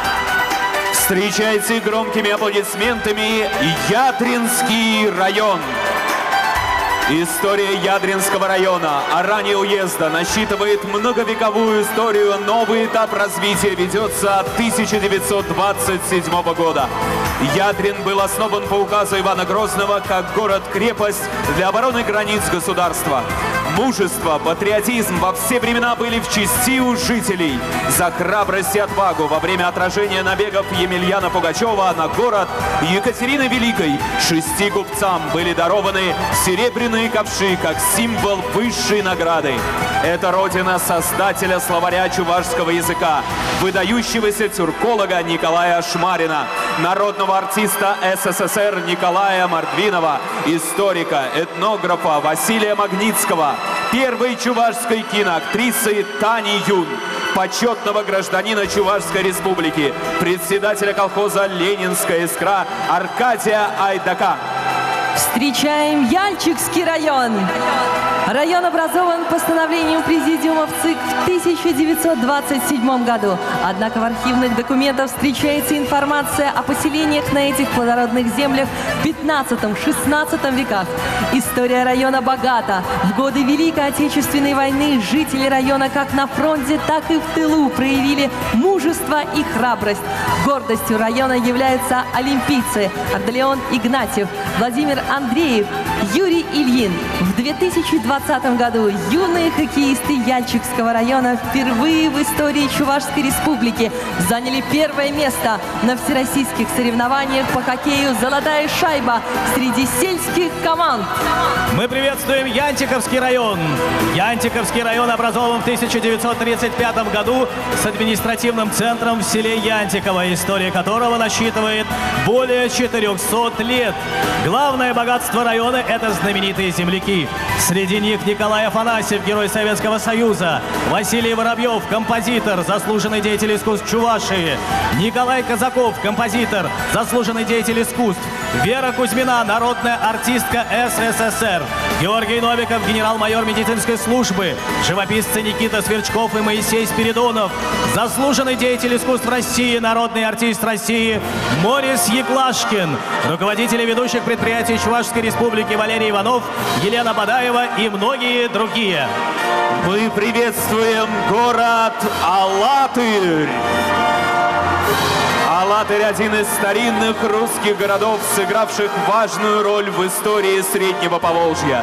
Встречайте громкими аплодисментами Ядринский район. История Ядринского района, а ранее уезда, насчитывает многовековую историю. Новый этап развития ведется от 1927 года. Ядрин был основан по указу Ивана Грозного как город-крепость для обороны границ государства. Мужество, патриотизм во все времена были в чести у жителей. За храбрость и отвагу во время отражения набегов Емельяна Пугачева на город Екатерины Великой 6 купцам были дарованы серебряные ковши как символ высшей награды. Это родина создателя словаря чувашского языка, выдающегося тюрколога Николая Шмарина, народного артиста СССР Николая Мордвинова, историка, этнографа Василия Магнитского, первой чувашской киноактрисы Тани Юн, почетного гражданина Чувашской Республики, председателя колхоза «Ленинская искра» Аркадия Айдака. Встречаем Яльчикский район. Район образован постановлением Президиума ВЦИК в 1927 году. Однако в архивных документах встречается информация о поселениях на этих плодородных землях в 15-16 веках. История района богата. В годы Великой Отечественной войны жители района как на фронте, так и в тылу проявили мужество и храбрость. Гордостью района являются олимпийцы Ардалион Игнатьев, Владимир Андреев, Юрий Ильин. В 2020 году юные хоккеисты Яльчикского района впервые в истории Чувашской Республики заняли первое место на всероссийских соревнованиях по хоккею «Золотая шайба» среди сельских команд. Мы приветствуем Янтиковский район. Янтиковский район образован в 1935 году с административным центром в селе Янтиково, история которого насчитывает более 400 лет. Главное богатство района – это знаменитые земляки. Среди них Николай Афанасьев, герой Советского Союза, Василий Воробьев, композитор, заслуженный деятель искусств Чувашии, Николай Казаков, композитор, заслуженный деятель искусств, Вера Кузьмина, народная артистка СССР, Георгий Новиков, генерал-майор медицинской службы, живописцы Никита Сверчков и Моисей Спиридонов, заслуженный деятель искусств России, народный артист России Морис Еклашкин, руководители ведущих предприятий Чувашской Республики Валерий Иванов, Елена Бадаева и многие другие. Мы приветствуем город Алатырь. Алатырь – один из старинных русских городов, сыгравших важную роль в истории Среднего Поволжья.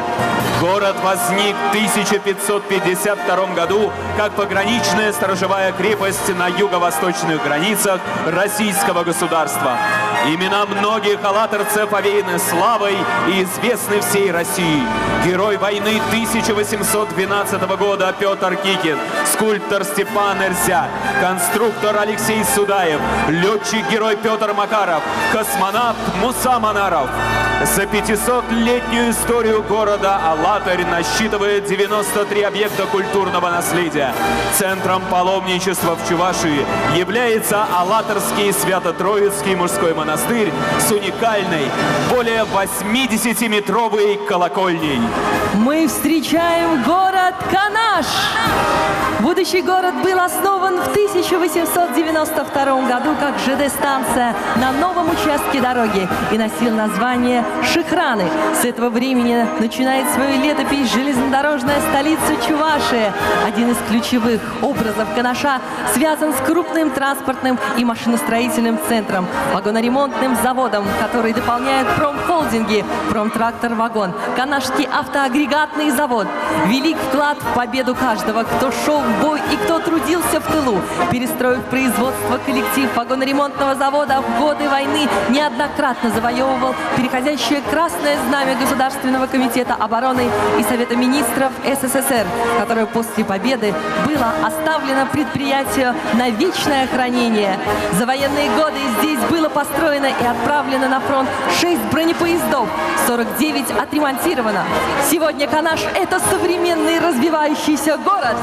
Город возник в 1552 году как пограничная сторожевая крепость на юго-восточных границах российского государства. Имена многих алатырцев овеяны славой и известны всей России. Герой войны 1812 года Петр Кикин, скульптор Степан Эрзя, конструктор Алексей Судаев, летчик-герой Петр Макаров, космонавт Муса Манаров. За 500-летнюю историю города Алатырь насчитывает 93 объекта культурного наследия. Центром паломничества в Чувашии является Алатырский Свято-Троицкий мужской монастырь с уникальной, более 80-метровой колокольней. Мы встречаем город Канаш. Будущий город был основан в 1892 году как ЖД 15-я станция на новом участке дороги и носил название Шихраны. С этого времени начинает свою летопись железнодорожная столица Чувашия. Один из ключевых образов Канаша связан с крупным транспортным и машиностроительным центром, вагоноремонтным заводом, который дополняет промхолдинги «Промтрактор-вагон», Канашский автоагрегатный завод. Велик вклад в победу каждого, кто шел в бой и кто трудился в тылу. Перестроив производство, коллектив вагоноремонтного завода в годы войны неоднократно завоевывал переходящее красное знамя Государственного комитета обороны и Совета министров СССР, которое после победы было оставлено предприятию на вечное хранение. За военные годы здесь было построено и отправлено на фронт 6 бронепоездов, 49 отремонтировано. Сегодня Канаш – это современный развивающийся город.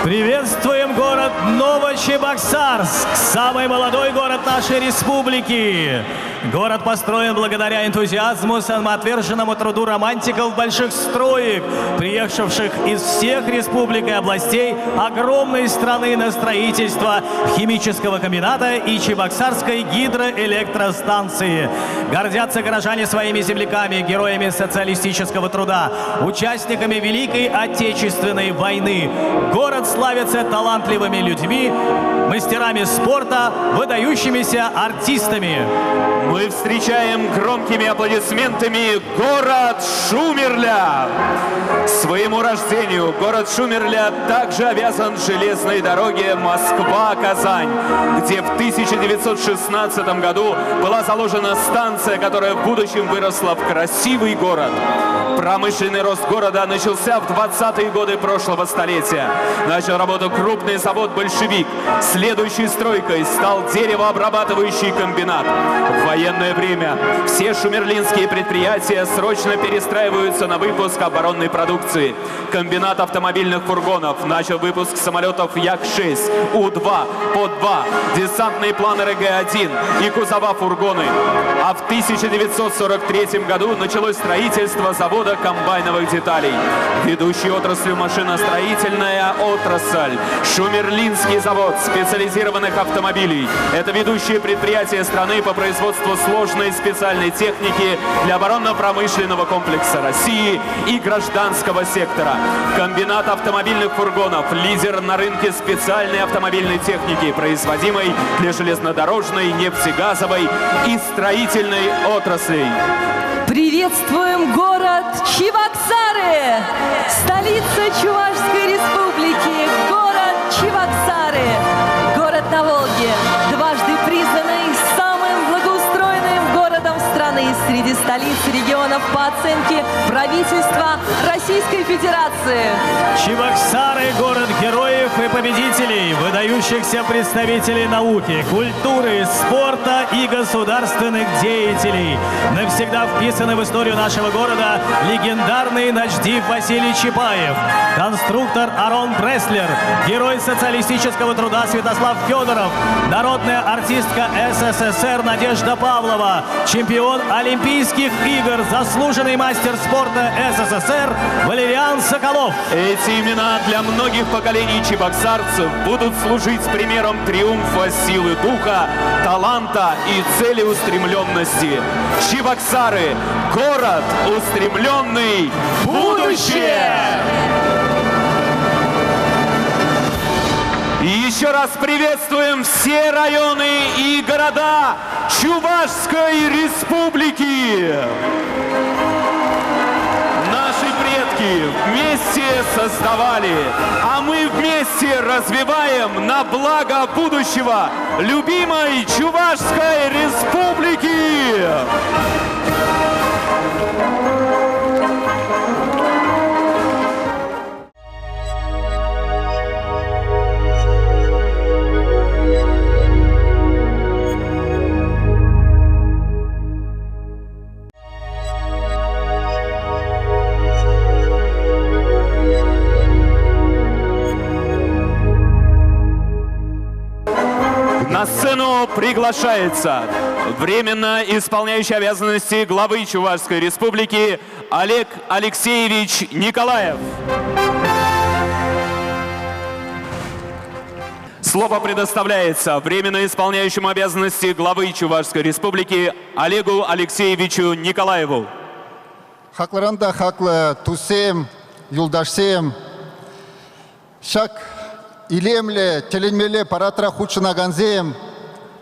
Приветствуем город Новочебоксарск, самый молодой город нашей республики. Город построен благодаря энтузиазму, самоотверженному труду романтиков больших строек, приехавших из всех республик и областей огромной страны на строительство химического комбината и Чебоксарской гидроэлектростанции. Гордятся горожане своими земляками, героями социалистического труда, участниками Великой Отечественной войны. Город славится талантливыми людьми, мастерами спорта, выдающимися артистами. Мы встречаем громкими аплодисментами город Шумерля. Своему рождению город Шумерля также обязан железной дороге Москва-Казань, где в 1916 году была заложена станция, которая в будущем выросла в красивый город. Промышленный рост города начался в 20-е годы прошлого столетия. Начал работу крупный завод «Большевик». Следующей стройкой стал деревообрабатывающий комбинат. В военное время все шумерлинские предприятия срочно перестраиваются на выпуск оборонной продукции. Комбинат автомобильных фургонов начал выпуск самолетов Як-6, У-2, По-2, десантные планеры Г-1 и кузова-фургоны. А в 1943 году началось строительство завода комбайновых деталей. Ведущей отраслью машиностроительная отрасль. Шумерлинский завод специализированных автомобилей. Это ведущее предприятие страны по производству сложной специальной техники для оборонно-промышленного комплекса России и гражданского сектора. Комбинат автомобильных фургонов – лидер на рынке специальной автомобильной техники, производимой для железнодорожной, нефтегазовой и строительной отраслей. Приветствуем город Чебоксары, столица Чувашской республики, город Чебоксары, город на Волге, дважды признанный самым благоустроенным городом страны среди столиц регионов по оценке правительства Российской Федерации. Чебоксары – город героев и победителей, выдающихся представителей науки, культуры, спорта и государственных деятелей. Навсегда вписаны в историю нашего города легендарный начдив Василий Чапаев, конструктор Арон Преслер, герой социалистического труда Святослав Федоров, народная артистка СССР Надежда Павлова, чемпион Олимпийских игр, заслуженный мастер спорта СССР Валериан Соколов. Эти имена для многих поколений чебоксарцев будут служить примером триумфа силы духа, таланта и целеустремленности. Чебоксары – город, устремленный в будущее! И еще раз приветствуем все районы и города Чувашской республики. Наши предки вместе создавали, а мы вместе развиваем на благо будущего любимой Чувашской республики. На сцену приглашается временно исполняющий обязанности главы Чувашской республики Олег Алексеевич Николаев. Слово предоставляется временно исполняющему обязанности главы Чувашской Республики Олегу Алексеевичу Николаеву. Хакларанда хакла тусем, юлдашсем, шак илемле, теленмеле паратра худшинаганзем,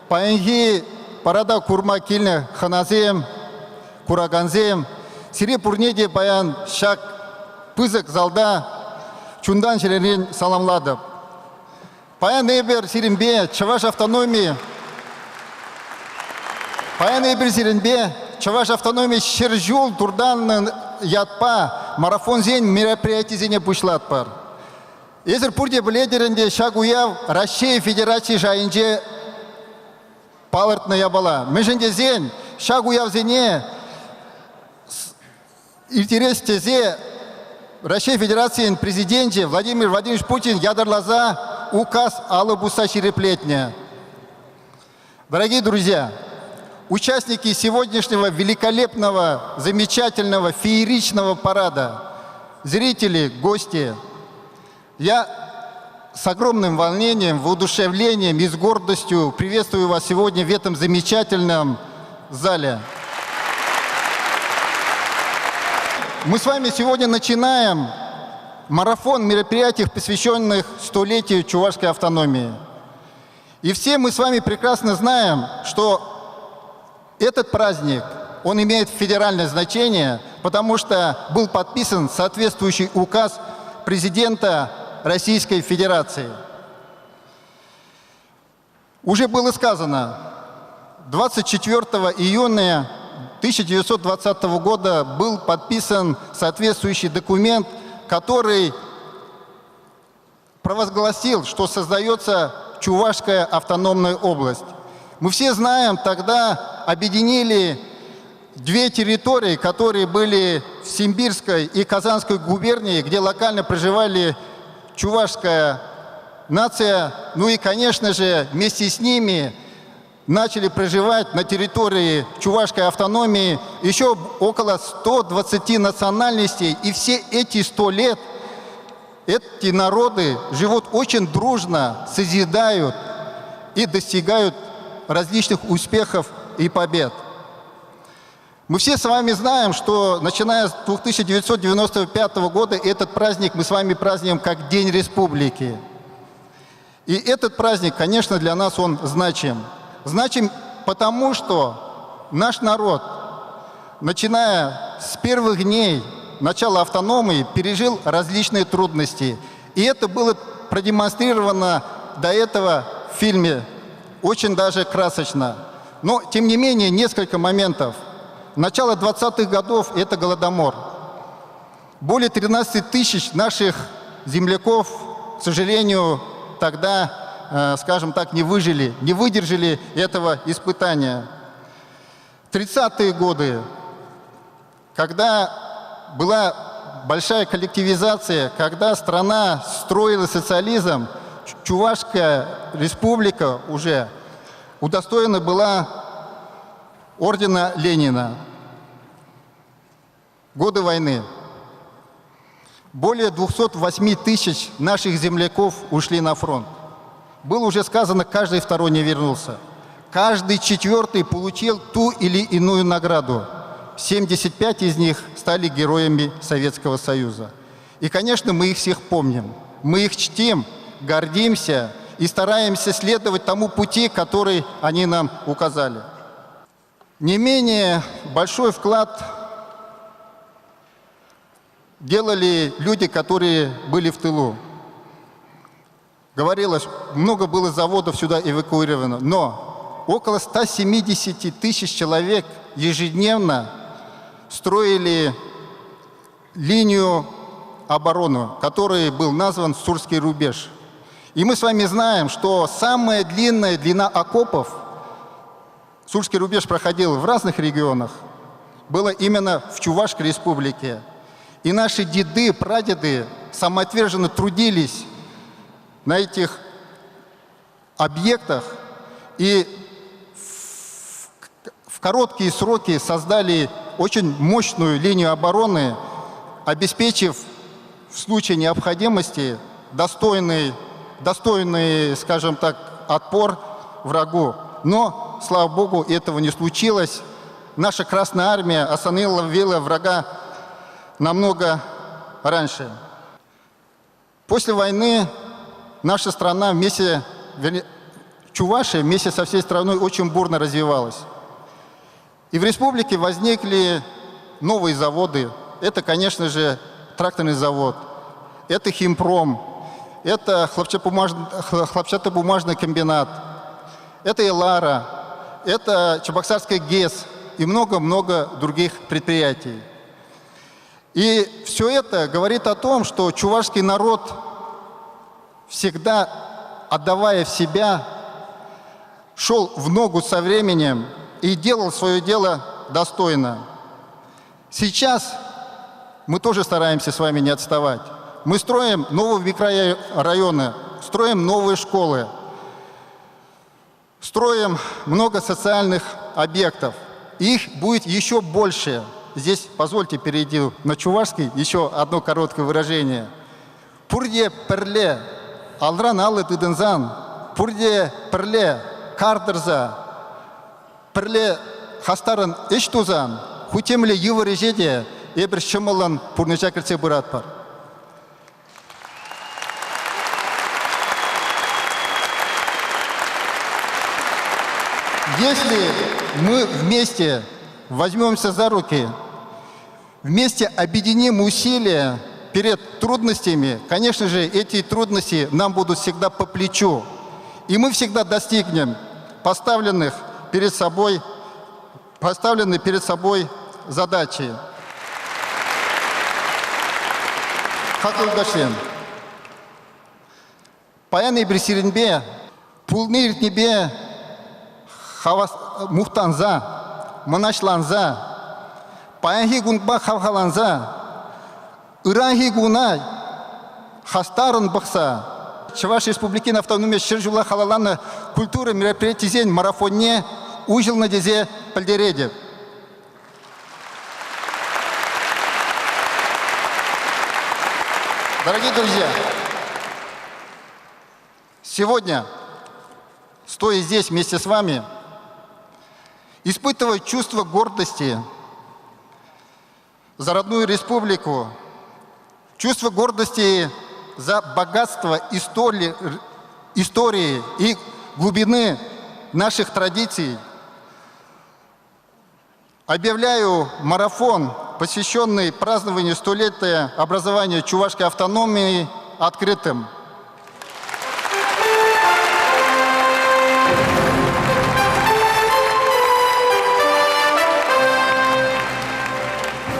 паенги парада курма кильне ханазем, кураганзем, сире пурнеде баян шак пызык залда, чундан шеренен саламладып. Паян эбер сиренбе Чуваш автономии, Паян эбер сиренбе Чуваш автономии шержул турдан ятпа марафон зень мероприятий зене пушлатпар. Эзер пурде бледеренде шагуяв Россия Федерации жайынже палыртна ябала. Меженде зень шагуяв зене интересте Россия Федерации президенте Владимир Владимирович Путин ядарлаза указ Алыбуса Череплетня. Дорогие друзья, участники сегодняшнего великолепного, замечательного, фееричного парада, зрители, гости, я с огромным волнением, воодушевлением и с гордостью приветствую вас сегодня в этом замечательном зале. Мы с вами сегодня начинаем марафон мероприятий, посвященных столетию чувашской автономии. И все мы с вами прекрасно знаем, что этот праздник, он имеет федеральное значение, потому что был подписан соответствующий указ президента Российской Федерации. Уже было сказано, 24 июня 1920 года был подписан соответствующий документ, который провозгласил, что создается Чувашская автономная область. Мы все знаем, тогда объединили две территории, которые были в Симбирской и Казанской губернии, где локально проживали чувашская нация, ну и, конечно же, вместе с ними начали проживать на территории Чувашской автономии еще около 120 национальностей. И все эти 100 лет эти народы живут очень дружно, созидают и достигают различных успехов и побед. Мы все с вами знаем, что начиная с 1995 года этот праздник мы с вами празднуем как День Республики. И этот праздник, конечно, для нас он значим. Значим потому, что наш народ, начиная с первых дней начала автономии, пережил различные трудности. И это было продемонстрировано до этого в фильме очень даже красочно. Но, тем не менее, несколько моментов. Начало 20-х годов – это Голодомор. Более 13 тысяч наших земляков, к сожалению, тогда, скажем так, не выжили, не выдержали этого испытания. 30-е годы, когда была большая коллективизация, когда страна строила социализм, Чувашская республика уже удостоена была ордена Ленина. Годы войны. Более 208 тысяч наших земляков ушли на фронт. Было уже сказано, каждый второй не вернулся. Каждый четвертый получил ту или иную награду. 75 из них стали героями Советского Союза. И, конечно, мы их всех помним. Мы их чтим, гордимся и стараемся следовать тому пути, который они нам указали. Не менее большой вклад делали люди, которые были в тылу. Говорилось, много было заводов сюда эвакуировано, но около 170 тысяч человек ежедневно строили линию обороны, который был назван Сурский рубеж. И мы с вами знаем, что самая длинная длина окопов, Сурский рубеж проходил в разных регионах, было именно в Чувашской республике. И наши деды, прадеды самоотверженно трудились на этих объектах и в короткие сроки создали очень мощную линию обороны, обеспечив в случае необходимости достойный достойный, скажем так, отпор врагу. Но, слава Богу, этого не случилось. Наша Красная Армия остановила врага намного раньше. После войны наша страна Чувашия вместе со всей страной очень бурно развивалась. И в республике возникли новые заводы. Это, конечно же, тракторный завод, это химпром, это хлопчатобумажный комбинат, это Элара, это Чебоксарская ГЭС и много-много других предприятий. И все это говорит о том, что чувашский народ, всегда отдавая в себя, шел в ногу со временем и делал свое дело достойно. Сейчас мы тоже стараемся с вами не отставать. Мы строим новые микрорайоны, строим новые школы, строим много социальных объектов. Их будет еще больше. Здесь, позвольте, перейти на чувашский, еще одно короткое выражение. Пурде перле, алдран алы дыдынзан, пурде перле, кардырза, перле хастарын эштузан, хутемле юварежеде, ебір шымылын пурныча кірсе бұратпар. Если мы вместе возьмемся за руки, вместе объединим усилия перед трудностями, конечно же, эти трудности нам будут всегда по плечу. И мы всегда достигнем поставленные перед собой задачи. Хакулдашлен. Паяны брисиринбе, пулны иртнебе, мухтанза, манашланза, паянхи гунгба хавхаланза, ыранхи гунай, хастарын бақса. Чуваш Республикин автономия Шыржула халаланы культура мероприятий зен марафонне ужил на дезе пальдереде. Дорогие друзья, сегодня, стоя здесь вместе с вами, испытываю чувство гордости за родную республику, чувство гордости за богатство истории и глубины наших традиций. Объявляю марафон, посвященный празднованию столетия образования чувашской автономии, открытым.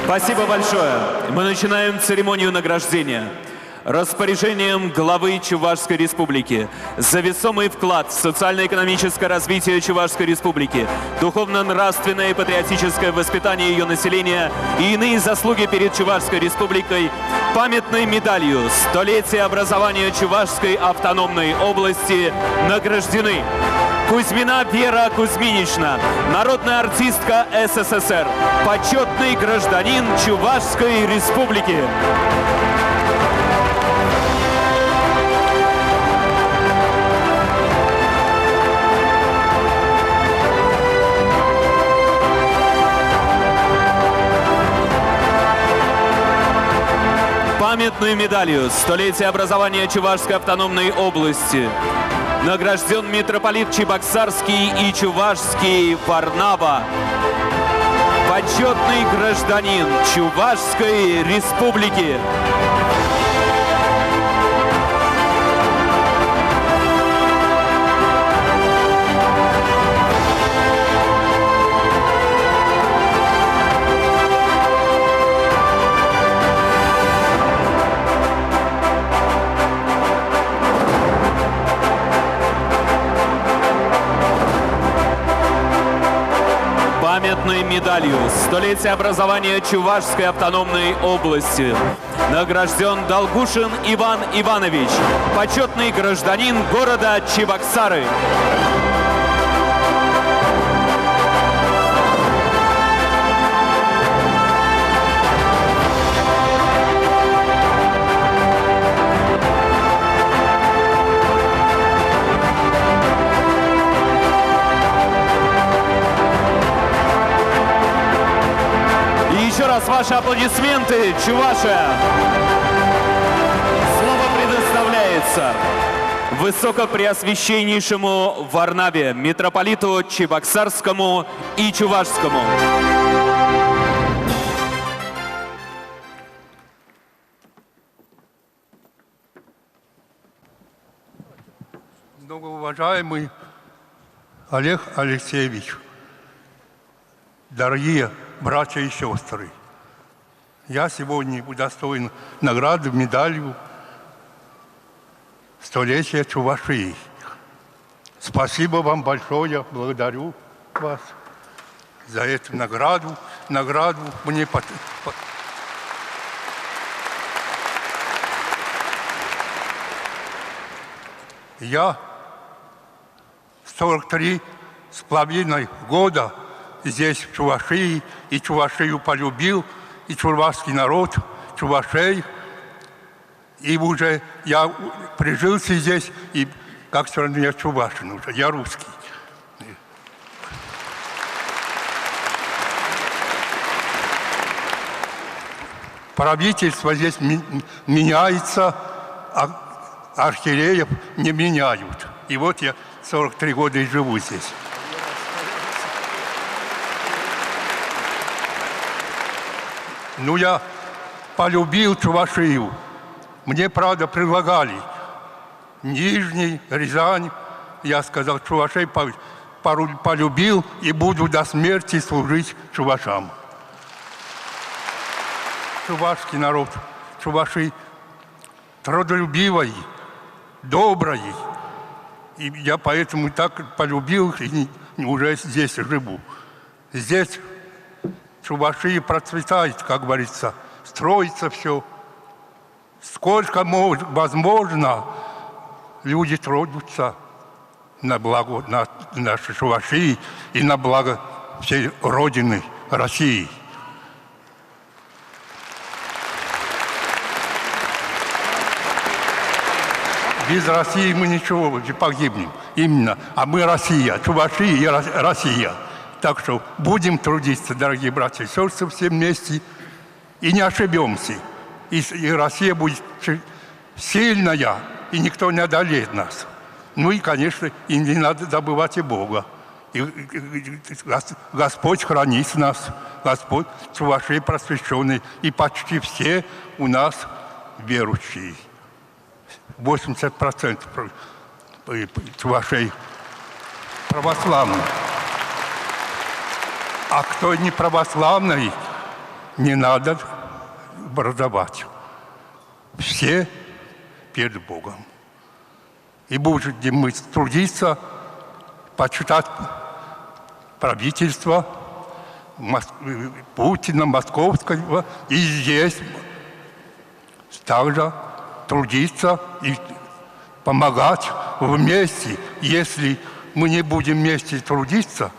Спасибо большое. Мы начинаем церемонию награждения. Распоряжением главы Чувашской Республики за весомый вклад в социально-экономическое развитие Чувашской Республики, духовно-нравственное и патриотическое воспитание ее населения и иные заслуги перед Чувашской Республикой памятной медалью «Столетие образования Чувашской автономной области» награждены Кузьмина Вера Кузьминична, народная артистка СССР, почетный гражданин Чувашской Республики. Памятной медалью «Столетие образования Чувашской автономной области» награжден митрополит Чебоксарский и Чувашский Варнава, почетный гражданин Чувашской Республики. Памятной медалью «Столетие образования Чувашской автономной области» награжден Долгушин Иван Иванович, почетный гражданин города Чебоксары. раз ваши аплодисменты, Чувашия. Слово предоставляется Высокопреосвященнейшему Варнаве, митрополиту Чебоксарскому и Чувашскому. Многоуважаемый Олег Алексеевич, дорогие братья и сестры, я сегодня удостоен награды, медалью столетия Чувашии. Спасибо вам большое, благодарю вас за эту награду. Награду мне Я 43,5 года здесь, в Чувашии, и Чувашию полюбил, и чувашский народ, чувашей. И уже я прижился здесь, и как все равно я чувашин уже, я русский. Правительство здесь меняется, а архиереев не меняют. И вот я 43 года и живу здесь. Ну, я полюбил Чувашию. Мне, правда, предлагали Нижний, Рязань. Я сказал, Чувашей полюбил и буду до смерти служить чувашам. Чувашский народ, чуваши трудолюбивый, добрый. И я поэтому так полюбил и уже здесь живу. Здесь Чувашия процветает, как говорится, строится все. Сколько возможно, люди трудятся на благо нашей Чувашии и на благо всей Родины России. Без России мы ничего, погибнем. Именно. А мы Россия, Чувашия и Россия. Так что будем трудиться, дорогие братья и сестры, все вместе. И не ошибемся. И Россия будет сильная, и никто не одолеет нас. Ну и, конечно, и не надо забывать и Бога. И Господь хранит нас. Господь Чувашей просвещенный. И почти все у нас верующие. 80% Чувашей православных. А кто не православный, не надо образовать. Все перед Богом. И будем мы трудиться, почитать правительство Путина, Московского, и здесь также трудиться и помогать вместе. Если мы не будем вместе трудиться,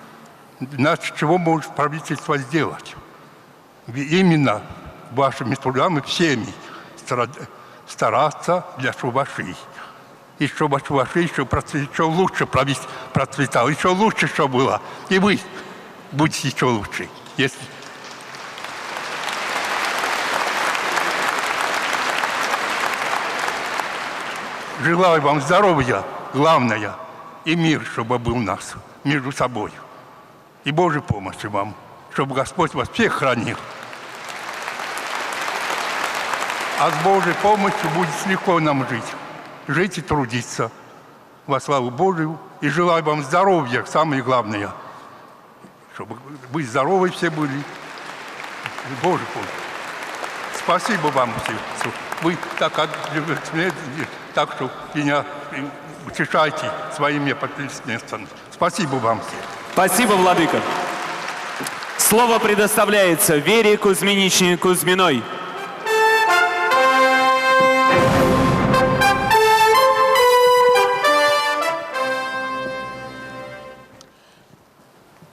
значит, чего может правительство сделать? Именно вашими трудами всеми стараться для Чувашии. И чтобы Чувашия еще лучше процветала, еще лучше, что было. И вы будете еще лучше. Если... Желаю вам здоровья, главное, и мир, чтобы был у нас между собой. И Божьей помощи вам, чтобы Господь вас всех хранил. А с Божьей помощью будет легко нам жить и трудиться во славу Божию. И желаю вам здоровья, самое главное, чтобы вы здоровы все были. Божьей помощи. Спасибо вам всем. Вы так что меня утешайте своими аплодисментами. Спасибо вам всем. Спасибо, владыка. Слово предоставляется Вере Кузьминичне Кузьминой.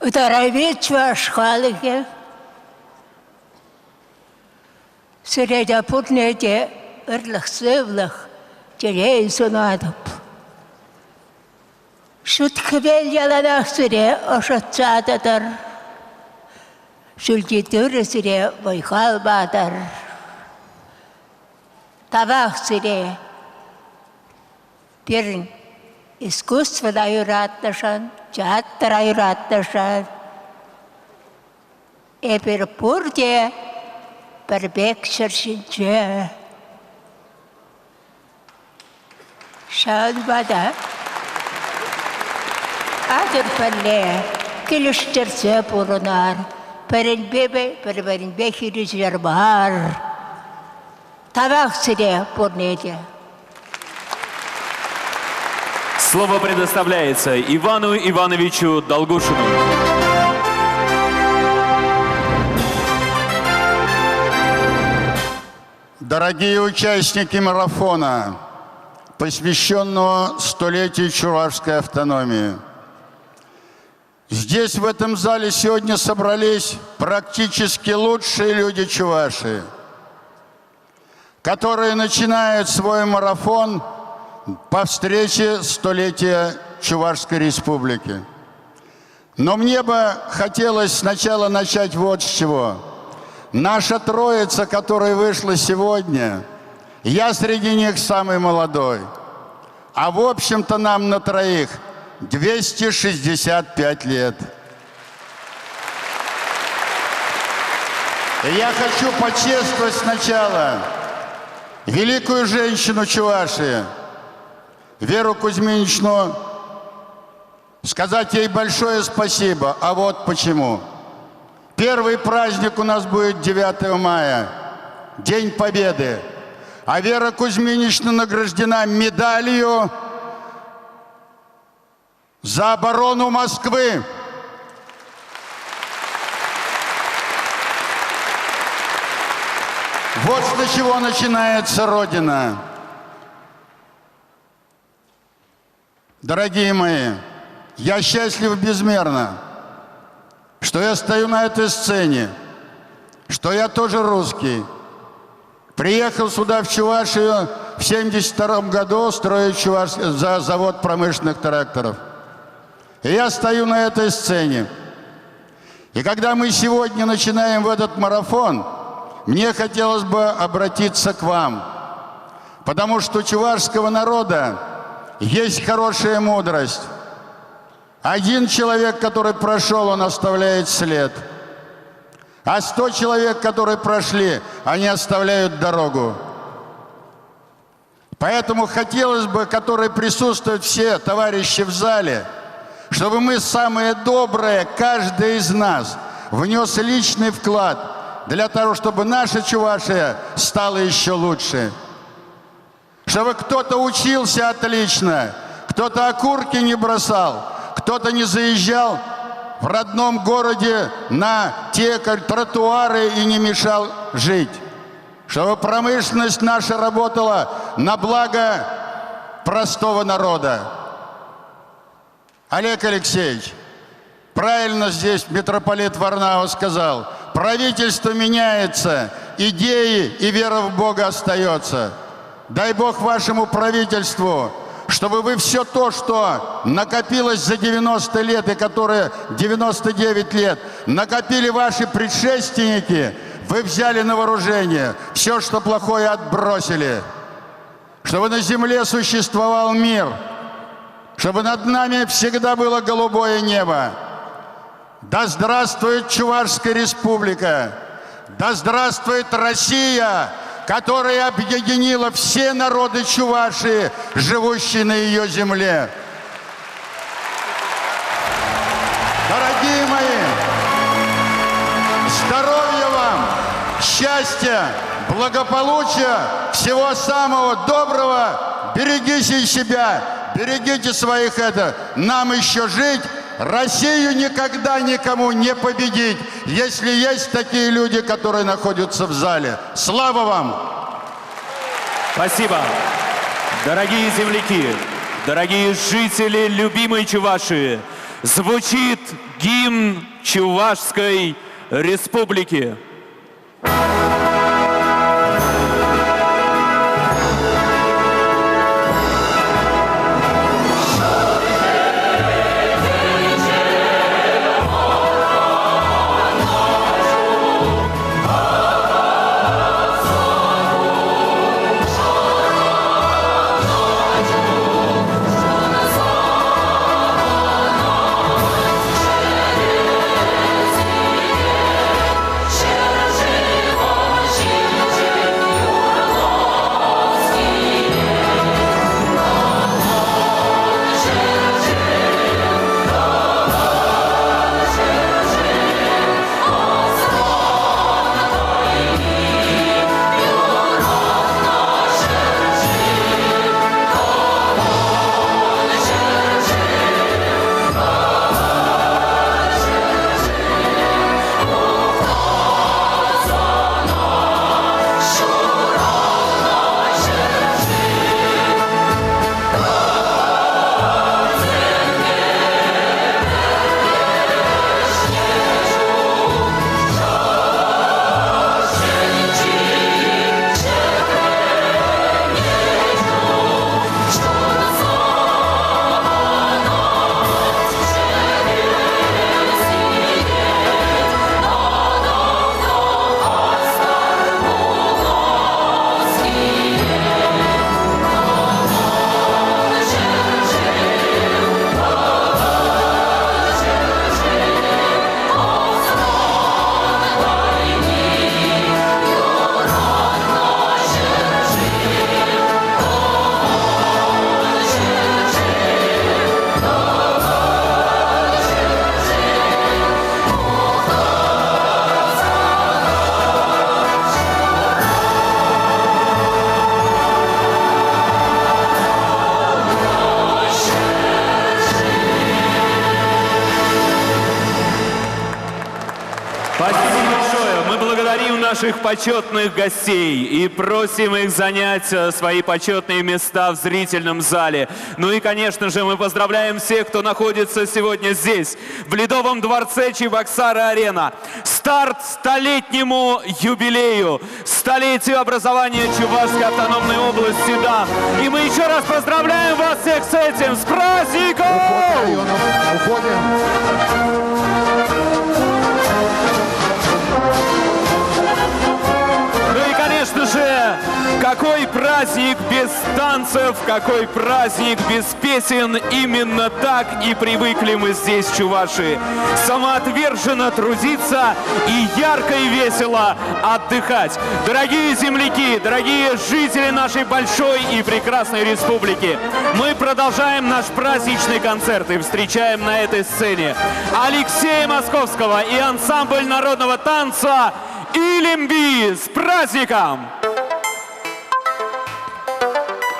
Здороветь ваш халыхе. Среди путнете ырлых сывлых терей сонадып. Шутквел яланах сыре ошатсадыдыр. Шүлдетүр сире Байхал Батыр. Тавах сире bir искусствода юратташан, театра юратташан. Bir burде bir bek şirşince. Şalbada adır palle kiliştirse bulunar. Перенбе хиризербар. Тавах сире бурнеде. Слово предоставляется Ивану Ивановичу Долгушину. Дорогие участники марафона, посвященного столетию чувашской автономии, здесь, в этом зале, сегодня собрались практически лучшие люди Чувашии, которые начинают свой марафон по встрече столетия Чувашской Республики. Но мне бы хотелось сначала начать вот с чего. Наша троица, которая вышла сегодня, я среди них самый молодой, а в общем-то нам на троих 265 лет. И я хочу почествовать сначала великую женщину Чувашии, Веру Кузьминичну, сказать ей большое спасибо. А вот почему. Первый праздник у нас будет 9 мая, День Победы. А Вера Кузьминична награждена медалью за оборону Москвы. Вот с чего начинается Родина. Дорогие мои, я счастлив безмерно, что я стою на этой сцене, что я тоже русский. Приехал сюда, в Чувашию, в 1972 году строить завод промышленных тракторов. И я стою на этой сцене. И когда мы сегодня начинаем в этот марафон, мне хотелось бы обратиться к вам. Потому что у чувашского народа есть хорошая мудрость. Один человек, который прошел, он оставляет след. А 100 человек, которые прошли, они оставляют дорогу. Поэтому хотелось бы, которые присутствуют все товарищи в зале, чтобы мы самые добрые, каждый из нас, внес личный вклад для того, чтобы наша Чувашия стала еще лучше. Чтобы кто-то учился отлично, кто-то окурки не бросал, кто-то не заезжал в родном городе на те тротуары и не мешал жить. Чтобы промышленность наша работала на благо простого народа. Олег Алексеевич, правильно здесь митрополит Варнава сказал, правительство меняется, идеи и вера в Бога остается. Дай Бог вашему правительству, чтобы вы все то, что накопилось за 90 лет и которое 99 лет, накопили ваши предшественники, вы взяли на вооружение, все, что плохое, отбросили. Чтобы на земле существовал мир, чтобы над нами всегда было голубое небо. Да здравствует Чувашская Республика! Да здравствует Россия, которая объединила все народы Чувашии, живущие на ее земле. Дорогие мои, здоровья вам, счастья, благополучия, всего самого доброго. Берегите себя, берегите своих Нам еще жить. Россию никогда никому не победить, если есть такие люди, которые находятся в зале. Слава вам! Спасибо. Дорогие земляки, дорогие жители любимой Чувашии, звучит гимн Чувашской Республики. Спасибо большое. Мы благодарим наших почетных гостей и просим их занять свои почетные места в зрительном зале. Ну и, конечно же, мы поздравляем всех, кто находится сегодня здесь, в Ледовом дворце Чебоксары-Арена. Старт столетнему юбилею, столетию образования Чувашской автономной области, да. И мы еще раз поздравляем вас всех с этим, с праздником! Конечно же, какой праздник без танцев, какой праздник без песен. Именно так и привыкли мы здесь, в Чувашии. Самоотверженно трудиться и ярко и весело отдыхать. Дорогие земляки, дорогие жители нашей большой и прекрасной республики, мы продолжаем наш праздничный концерт и встречаем на этой сцене Алексея Московского и ансамбль народного танца «Илимби». С праздником!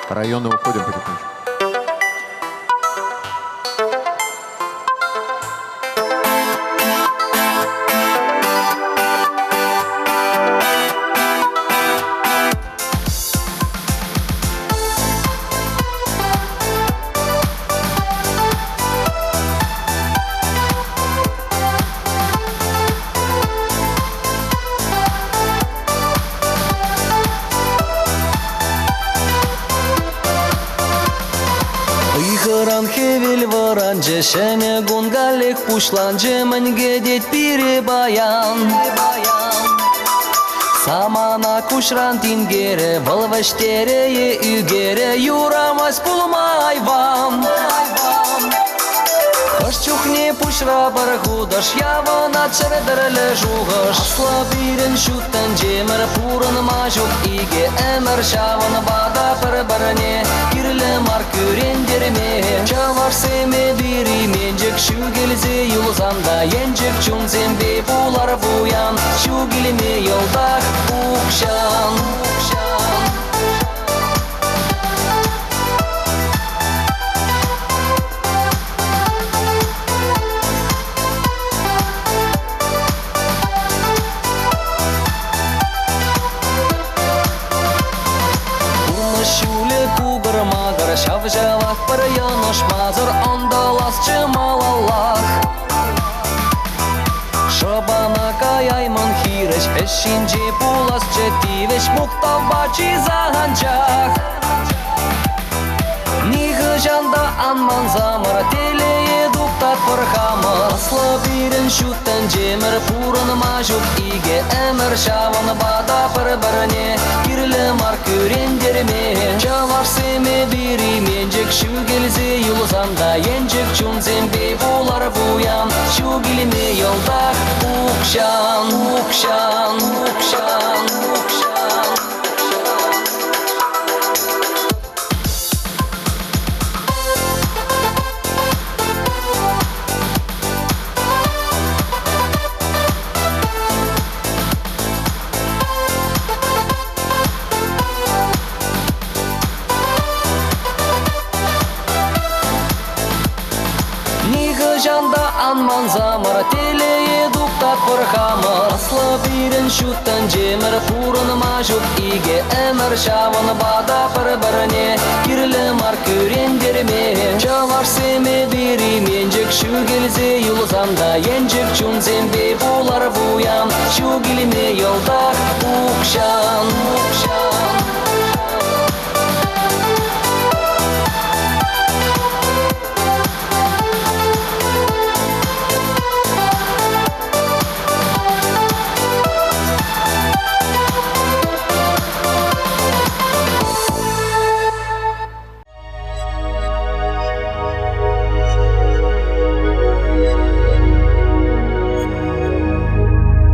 По району уходим потихонечку. Шеме гунгалек пушланже мангедет перебаян. Самана кушран тингере, волваштере югере, юрамас пулмай вам. Хош чухне пушра бархудаш, явана чередерле жугаш. Слабирен шутан джемер пуран мажук иге эмер шаван бада пербарне. Кирле маркюрен дерме, чавар семе бири менжек шугелзе юлзанда, енжек чунзем бе булар буян, шугелме йолдах укшан. Шавжалах параянош мазар ондалас чемалалах. Шабана каяйман хиреш пешинже пулас четивеш муктав бачи заганчах. Нихы жанда анман замара телее дуктат пархама. Слабирен шутен жемер пуран мажук иге эмер шаван бада парбарне. Кирле маркюрен дерме, чавар семе бири менжек шугелзе юлзанда, енжек чунзем бе булар буян, шугелме йолдах укшан, укшан, укшан, укшан. Анман замара телее дуктат пархама. Слабирен шутан жемер пуран мажук иге эмер шаван бада парбарне. Кирле маркюрен дерме, чавар семе бири менжек шугелзе юлзанда, енжек чунзем бе булар буян, шугелме йолдах укшан, укшан.